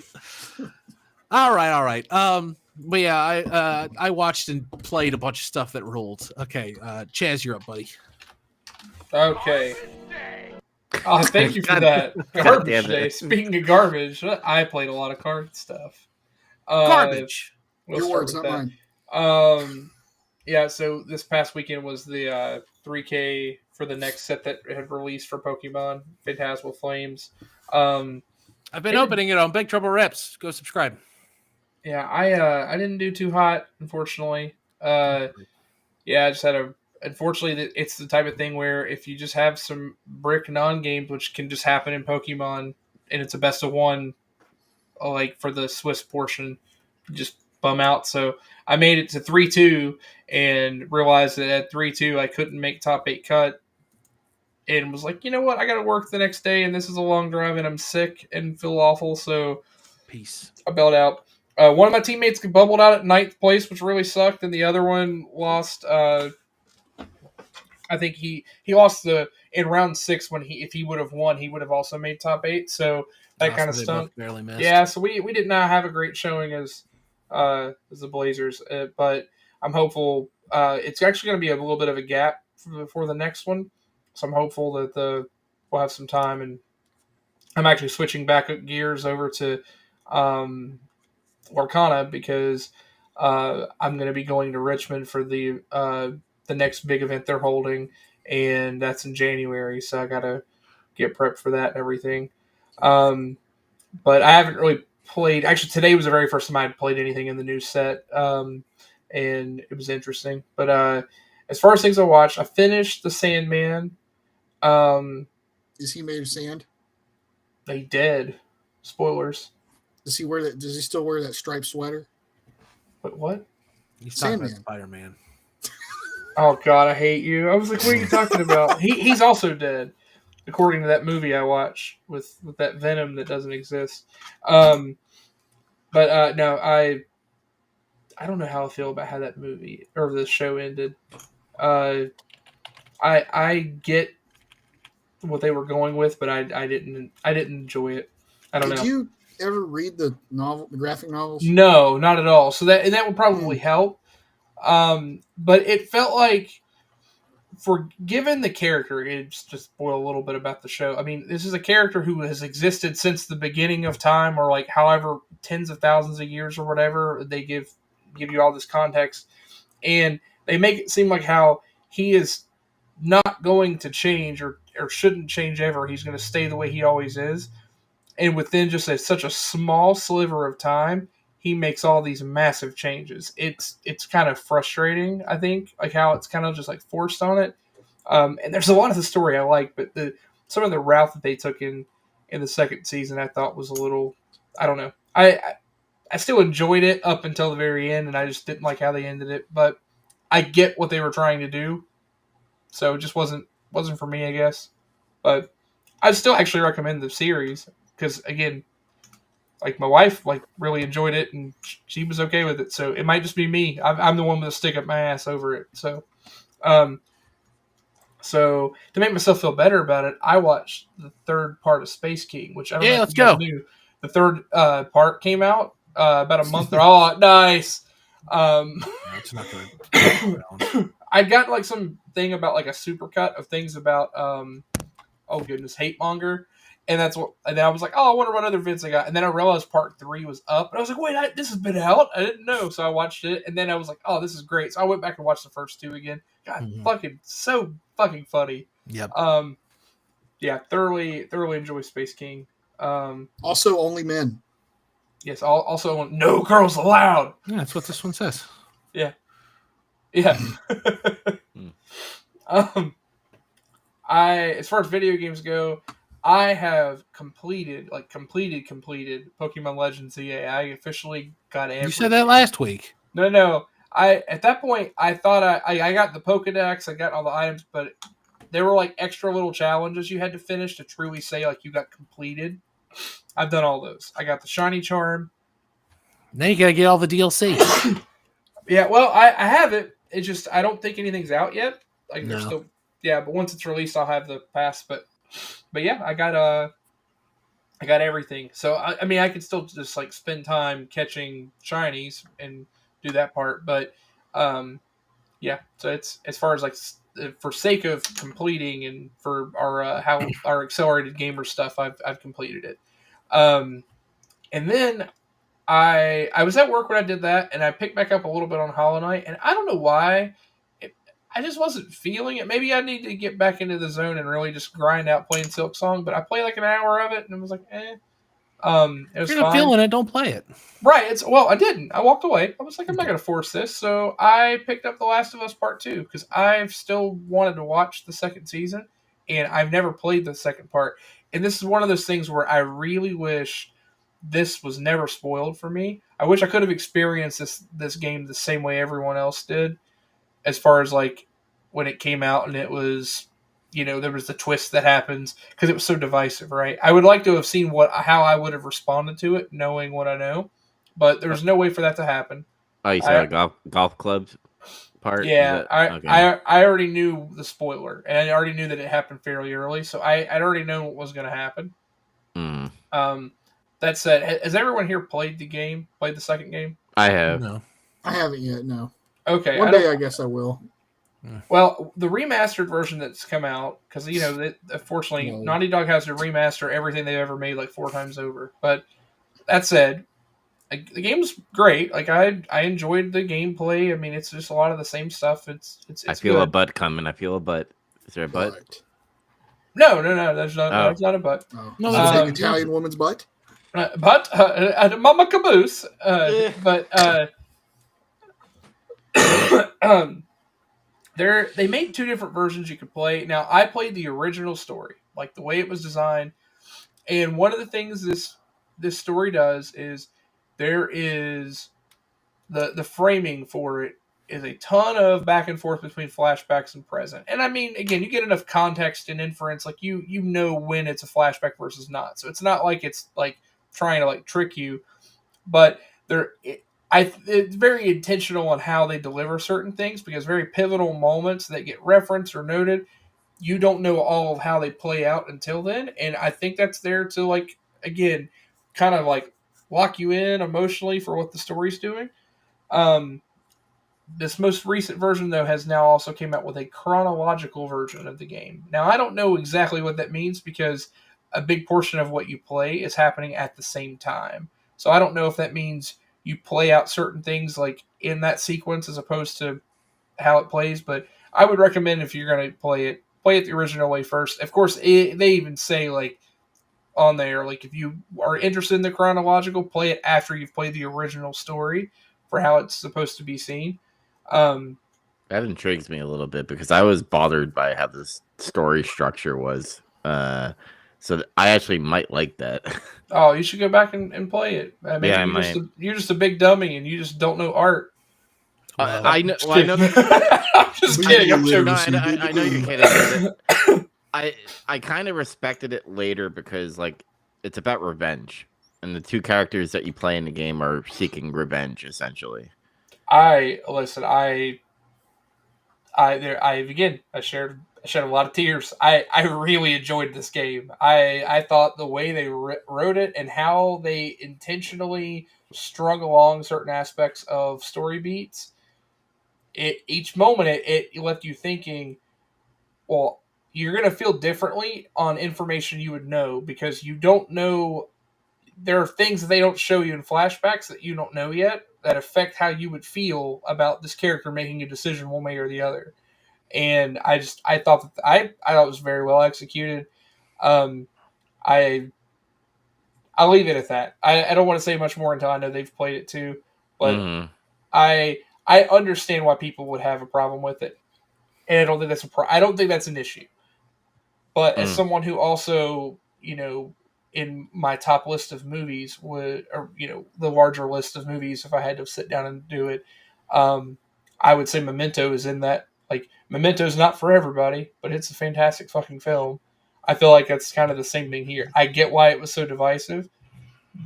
All right. But yeah, I watched and played a bunch of stuff that ruled. Okay, Chaz, you're up, buddy. Okay. Oh, thank you for that. Garbage day. Speaking of garbage, I played a lot of card stuff. Garbage. Your words, not mine. Yeah, so this past weekend was the 3K for the next set that had released for Pokemon, Phantasmal Flames. I've been opening it on Big Trouble Reps. Go subscribe. Yeah, I didn't do too hot, unfortunately. I just had unfortunately, it's the type of thing where if you just have some brick non-games, which can just happen in Pokemon, and it's a best of one, like for the Swiss portion, just bum out. So I made it to 3-2 and realized that at 3-2 I couldn't make top 8 cut, and was like, you know what, I got to work the next day, and this is a long drive, and I'm sick and feel awful. So peace. I bailed out. One of my teammates bubbled out at 9th place, which really sucked, and the other one lost. I think he lost in round 6 when if he would have won, he would have also made top 8. So that kind of stunk. Barely missed. Yeah, so we did not have a great showing as the Blazers, but I'm hopeful. It's actually going to be a little bit of a gap for the next one, so I'm hopeful that we'll have some time. And I'm actually switching back gears over to Arcana because I'm going to be going to Richmond for the next big event they're holding, and that's in January, so I gotta get prepped for that and everything. But I haven't really played. Actually, today was the very first time I had played anything in the new set, and it was interesting. But as far as things I watched, I finished The Sandman. Is he made of sand? He did. Spoilers. Does he still wear that striped sweater? But what? He's talking about Spider-Man. Oh God, I hate you. I was like, what are you talking about? He's also dead, according to that movie I watched with that Venom that doesn't exist. No, I don't know how I feel about how that movie or the show ended. I get what they were going with, but I didn't enjoy it. I don't know. Did you ever read the graphic novels? No, not at all. So that would probably help. But it felt like, given the character, it's just spoil a little bit about the show. I mean, this is a character who has existed since the beginning of time, or like however tens of thousands of years or whatever. They give you all this context, and they make it seem like how he is not going to change or shouldn't change ever. He's going to stay the way he always is. And within just such a small sliver of time, he makes all these massive changes. It's kind of frustrating, I think, like how it's kind of just like forced on it. And there's a lot of the story I like, but some of the route that they took in the second season I thought was a little, I don't know. I still enjoyed it up until the very end, and I just didn't like how they ended it. But I get what they were trying to do, so it just wasn't for me, I guess. But I'd still actually recommend the series because, again, like my wife like really enjoyed it, and she was okay with it. So it might just be me. I'm the one with a stick up my ass over it. So, so to make myself feel better about it, I watched the third part of Space King, which I don't know let's if you guys go. knew. The third part came out about a month. Oh, nice. No, it's not good. I got like some thing about like a supercut of things about oh goodness, Hate Monger. And that's what, and then I was like, oh, I wonder what other vids I got. And then I realized part 3 was up. And I was like, wait, this has been out? I didn't know. So I watched it. And then I was like, oh, this is great. So I went back and watched the first 2 again. God, fucking, so fucking funny. Yep. Yeah, thoroughly enjoy Space King. Also, only men. Yes, also, no girls allowed. Yeah, that's what this one says. Yeah. Yeah. As far as video games go, I have completed Pokemon Legends EA. I officially got everything. You said that last week. No. At that point I thought I got the Pokedex, I got all the items, but there were like extra little challenges you had to finish to truly say like you got completed. I've done all those. I got the shiny charm. Now you gotta get all the DLC. Yeah, well, I have it. It's just I don't think anything's out yet. Like No. there's still, but once it's released, I'll have the pass. But yeah, I got everything. So I mean, I could still just like spend time catching shinies and do that part. But yeah. So it's as far as like for sake of completing and for our how our accelerated gamer stuff, I've completed it. And then I was at work when I did that, and I picked back up a little bit on Hollow Knight, and I don't know why. I just wasn't feeling it. Maybe I need to get back into the zone and really just grind out playing Silk Song, but I played like an hour of it, and it was like, eh. It was If you're not fine. feeling it, don't play it. Right. I didn't. I walked away. I was like, I'm not going to force this. So I picked up The Last of Us Part 2 because I've still wanted to watch the second season, and I've never played the second part. And this is one of those things where I really wish this was never spoiled for me. I wish I could have experienced this game the same way everyone else did, as far as like when it came out and it was, there was the twist that happens because it was so divisive, right? I would like to have seen how I would have responded to it, knowing what I know, but there's no way for that to happen. Oh, you saw the golf clubs part? Yeah, okay. I already knew the spoiler, and I already knew that it happened fairly early, so I'd already known what was going to happen. That said, has everyone here played the second game? I have. No. I haven't yet, no. Okay. One day I guess I will. Well, the remastered version that's come out, because, unfortunately, Naughty Dog has to remaster everything they've ever made like 4 times over. But that said, the game's great. Like, I enjoyed the gameplay. I mean, it's just a lot of the same stuff. It's I feel good. a butt coming. I feel a butt. Is there a butt? No. That's not a butt. Oh. No, Is that's it an Italian woman's butt? Mama Caboose. They made 2 different versions you could play. Now, I played the original story, like the way it was designed. And one of the things this story does is there is the framing for it is a ton of back and forth between flashbacks and present. And I mean, again, you get enough context and inference, like you know when it's a flashback versus not. So it's not like it's like trying to like trick you, but it's very intentional on how they deliver certain things, because very pivotal moments that get referenced or noted, you don't know all of how they play out until then. And I think that's there to, like, again, kind of like lock you in emotionally for what the story's doing. This most recent version, though, has now also came out with a chronological version of the game. Now, I don't know exactly what that means, because a big portion of what you play is happening at the same time. So I don't know if that means you play out certain things like in that sequence as opposed to how it plays. But I would recommend, if you're going to play it the original way first. Of course, they even say like on there, like if you are interested in the chronological, play it after you've played the original story for how it's supposed to be seen. That intrigues me a little bit, because I was bothered by how this story structure was. So I actually might like that. Oh, you should go back and play it. I mean, you're just a big dummy and you just don't know art. I know. Well, I know that. I'm just kidding. I'm joking. No, I know you're kidding. I kind of respected it later because, like, it's about revenge. and the two characters that you play in the game are seeking revenge, essentially. I shed a lot of tears. I really enjoyed this game. I thought the way they wrote it and how they intentionally strung along certain aspects of story beats. Each moment it left you thinking, well, you're gonna feel differently on information you would know because you don't know. There are things that they don't show you in flashbacks that you don't know yet that affect how you would feel about this character making a decision one way or the other. And I thought that I thought it was very well executed. Um, I I'll leave it at that. I don't want to say much more until I know they've played it too. But Mhm. I understand why people would have a problem with it, and I don't think that's I don't think that's an issue. But as someone who also, in my top list of movies would, or the larger list of movies, if I had to sit down and do it, I would say Memento is in that. Like, Memento is not for everybody, but it's a fantastic fucking film. I feel like that's kind of the same thing here. I get why it was so divisive,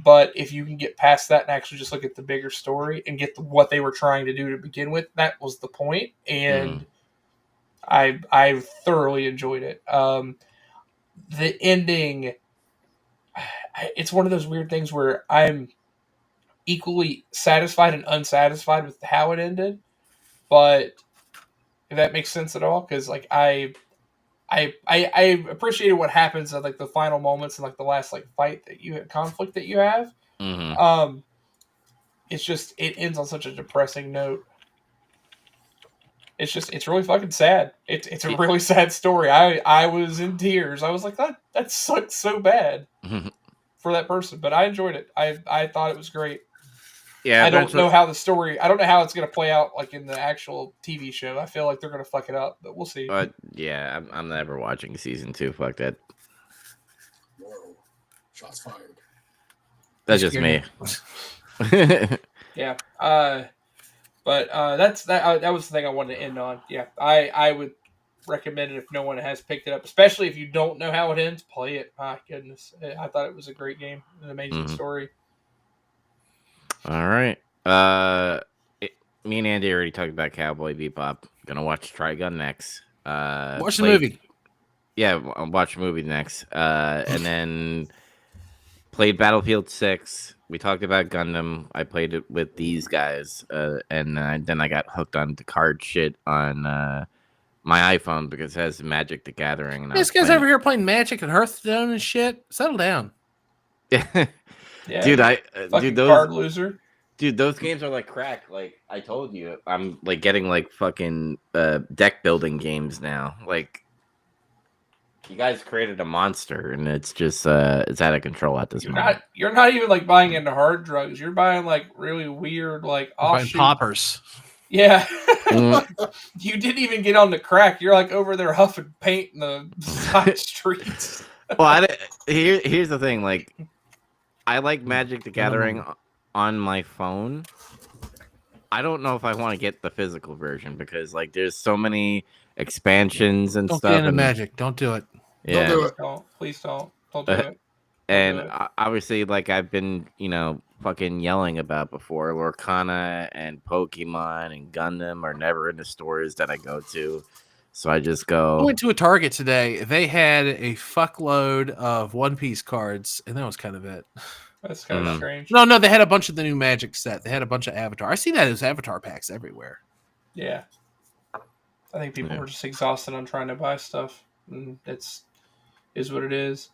but if you can get past that and actually just look at the bigger story and get what they were trying to do to begin with, that was the point, and I thoroughly enjoyed it. The ending, it's one of those weird things where I'm equally satisfied and unsatisfied with how it ended, but if that makes sense at all, because like I appreciated what happens at like the final moments and like the last like conflict that you have. Mhm. It's just it ends on such a depressing note. It's really fucking sad. It's a really sad story. I was in tears. I was like, that sucks so bad for that person, but I enjoyed it. I thought it was great. Yeah, I don't know how the story. I don't know how it's going to play out like in the actual TV show. I feel like they're going to fuck it up, but we'll see. But yeah, I'm never watching season 2. Fuck that. Whoa. Shots fired. That's just me. Yeah. But that was the thing I wanted to end on. Yeah, I would recommend it if no one has picked it up, especially if you don't know how it ends. Play it. My goodness, I thought it was a great game, an amazing story. All right. Me and Andy already talked about Cowboy Bebop. Gonna watch Trigun next. Watch the movie. Yeah, I'll watch the movie next. And then played Battlefield 6. We talked about Gundam. I played it with these guys, and then I got hooked on the card shit on my iPhone because it has Magic the Gathering. And This guy's over here playing Magic and Hearthstone and shit. Settle down. Yeah, dude, those card loser. Dude, those games are like crack. Like I told you, I'm like getting like fucking deck building games now. Like you guys created a monster, and it's just it's out of control at this moment. You're not even like buying into hard drugs. You're buying like really weird like offshoot poppers. Yeah. You didn't even get on the crack. You're like over there huffing paint in the side streets. Well, here's the thing. Like, I like Magic the Gathering on my phone. I don't know if I want to get the physical version because like there's so many expansions and don't stuff. Don't get into Magic. Don't do it. Yeah. Don't do it. Please don't. Don't do it. And obviously, like I've been, fucking yelling about before, Lorcana and Pokemon and Gundam are never in the stores that I go to. So I just go. I went to a Target today. They had a fuckload of One Piece cards, and that was kind of it. That's kind of strange. No, they had a bunch of the new Magic set. They had a bunch of Avatar. I see that as Avatar packs everywhere. Yeah. I think people are just exhausted on trying to buy stuff. And is what it is.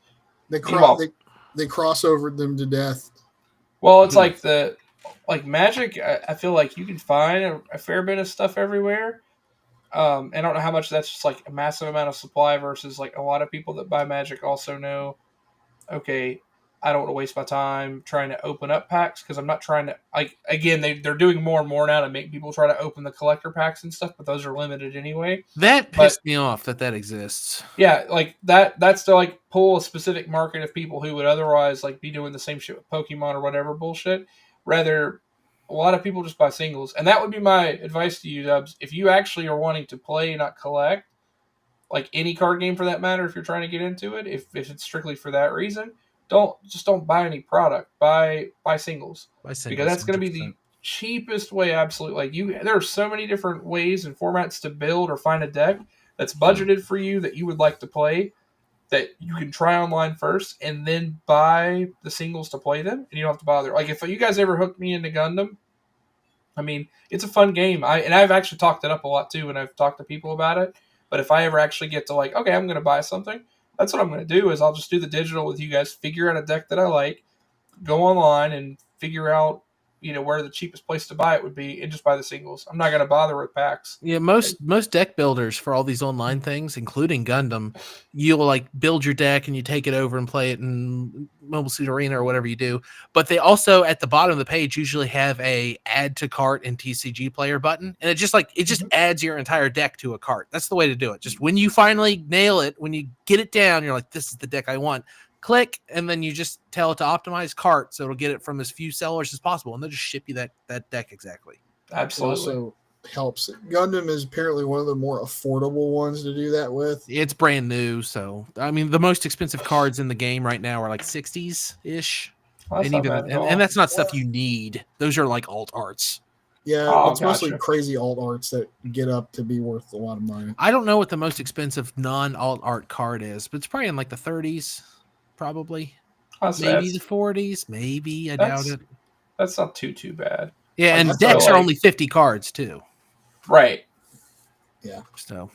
They cross over them to death. Well, it's like Magic. I feel like you can find a fair bit of stuff everywhere. I don't know how much that's just like a massive amount of supply versus like a lot of people that buy Magic also know, okay, I don't want to waste my time trying to open up packs because I'm not trying to again they're doing more and more now to make people try to open the collector packs and stuff, but those are limited anyway. That pissed me off that exists. Yeah, like that's to like pull a specific market of people who would otherwise like be doing the same shit with Pokemon or whatever bullshit. Rather, a lot of people just buy singles, and that would be my advice to you, Dubs. If you actually are wanting to play, not collect, like any card game for that matter, if you're trying to get into it, if it's strictly for that reason, don't buy any product. Buy singles. By singles, Because that's going to be 100%. the cheapest way. Absolutely, like there are so many different ways and formats to build or find a deck that's budgeted for you that you would like to play, that you can try online first and then buy the singles to play them, and you don't have to bother. Like if you guys ever hooked me into Gundam, I mean, it's a fun game. I've actually talked it up a lot too when I've talked to people about it. But if I ever actually get to like, okay, I'm going to buy something, that's what I'm going to do is I'll just do the digital with you guys, figure out a deck that I like, go online and figure out, where the cheapest place to buy it would be, and just buy the singles. I'm not going to bother with packs. Yeah, most deck builders for all these online things, including Gundam, you'll like build your deck and you take it over and play it in Mobile Suit Arena or whatever you do. But they also at the bottom of the page usually have a add to cart and TCG player button, and it just adds your entire deck to a cart. That's the way to do it. Just when you finally nail it, when you get it down, you're like, this is the deck I want. Click, and then you just tell it to optimize cart, so it'll get it from as few sellers as possible, and they'll just ship you that deck exactly. Absolutely. It also helps. Gundam is apparently one of the more affordable ones to do that with. It's brand new, so I mean the most expensive cards in the game right now are like 60s ish, Well, that's and not bad at all. and that's not stuff you need. Those are like alt arts. Yeah, Oh, it's mostly gotcha. crazy alt arts that get up to be worth a lot of money. I don't know what the most expensive non alt art card is, but it's probably in like the 30s, probably. Maybe the 40s, maybe. I doubt it. That's not too bad. Yeah, and that's decks not are like- only 50 cards too. Right. So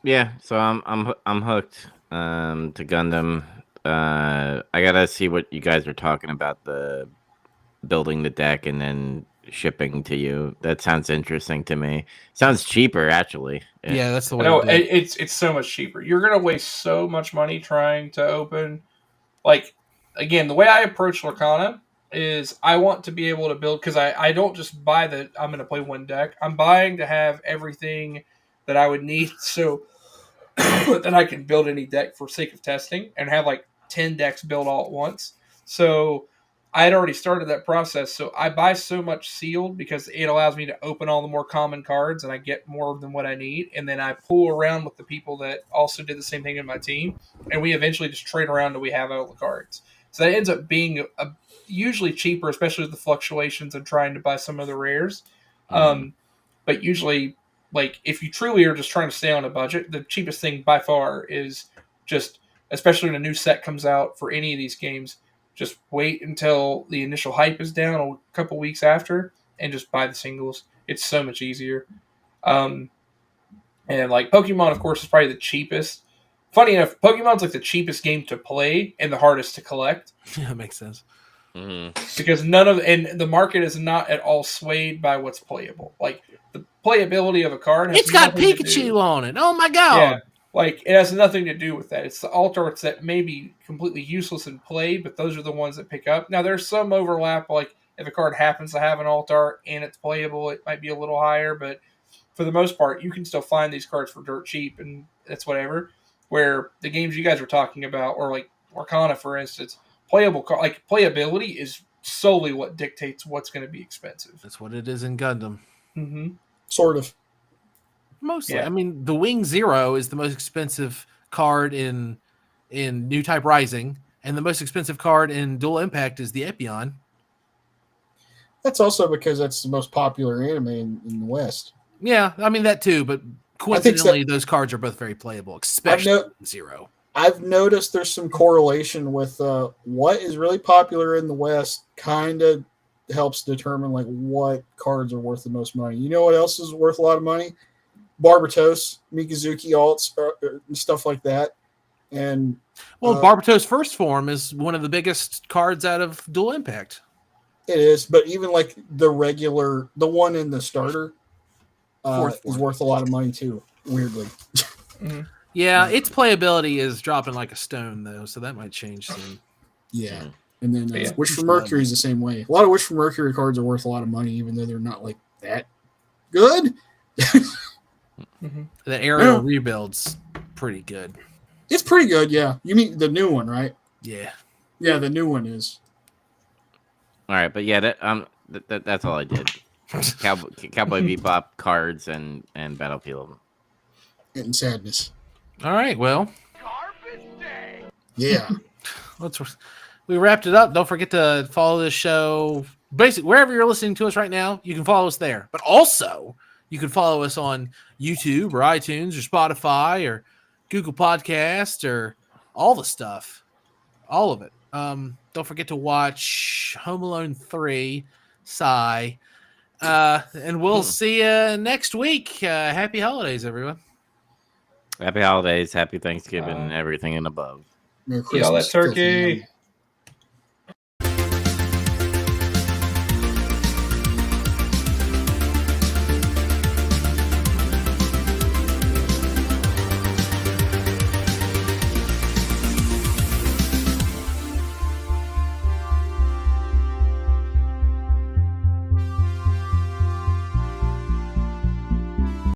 Yeah, so I'm hooked to Gundam. I gotta see what you guys are talking about, the building the deck and then shipping to you. That sounds interesting to me. Sounds cheaper actually. yeah, that's the way. No, to do it. it's so much cheaper. You're gonna waste so much money trying to open. Like again, the way I approach Lorcana is I want to be able to build, because I don't just buy that I'm gonna play one deck. I'm buying to have everything that I would need, so that I can build any deck for sake of testing and have like 10 decks built all at once. So I had already started that process. So I buy so much sealed because it allows me to open all the more common cards and I get more than what I need. And then I pull around with the people that also did the same thing in my team. And we eventually just trade around until we have all the cards. So that ends up being usually cheaper, especially with the fluctuations and trying to buy some of the rares. But usually, like, if you truly are just trying to stay on a budget, the cheapest thing by far is just, especially when a new set comes out for any of these games, just wait until the initial hype is down a couple weeks after and just buy the singles. It's so much easier. And like Pokemon, of course, is probably the cheapest. Funny enough, Pokemon's like the cheapest game to play and the hardest to collect. Yeah, that makes sense. Because the market is not at all swayed by what's playable. Like the playability of a card has It's got nothing to do- Pikachu on it. Oh my god! Yeah, like it has nothing to do with that. It's the alt arts that may be completely useless in play, but those are the ones that pick up. Now there's some overlap. Like if a card happens to have an alt art and it's playable, it might be a little higher. But for the most part, you can still find these cards for dirt cheap, and that's whatever. Where the games you guys were talking about, or like Arcana, for instance, playability is solely what dictates what's going to be expensive. That's what it is in Gundam. Mm-hmm. Sort of. Mostly, Yeah. I mean, the Wing Zero is the most expensive card in New Type Rising, and the most expensive card in Dual Impact is the Epion. That's also because that's the most popular anime in the West. Yeah, I mean that too, but coincidentally, those cards are both very playable, especially Zero. I've noticed there's some correlation with what is really popular in the West kind of helps determine like what cards are worth the most money. You know what else is worth a lot of money? Barbatos, Mikazuki alts, and stuff like that. And Barbatos First Form is one of the biggest cards out of Dual Impact. it is, but even like the one in the starter is worth a lot of money too, weirdly. Mm-hmm. Yeah, its playability is dropping like a stone though, so that might change soon. Yeah. And then Yeah. Wish for Mercury is the same way. A lot of Wish for Mercury cards are worth a lot of money, even though they're not like that good. Mm-hmm. The aerial rebuild's pretty good. It's pretty good, yeah. You mean the new one, right? Yeah. Yeah, the new one is. All right, but yeah, that's all I did. Cowboy Bebop cards and Battlefield. And Sadness. All right, well, Yeah. we wrapped it up. Don't forget to follow this show. Basically, wherever you're listening to us right now, you can follow us there. But also, you can follow us on YouTube or iTunes or Spotify or Google Podcast or all the stuff. All of it. Don't forget to watch Home Alone 3, Sigh. And we'll see you next week. Happy holidays, everyone. Happy holidays, happy Thanksgiving, and everything and above. Merry Eat all that Christmas, filthy turkey. animal.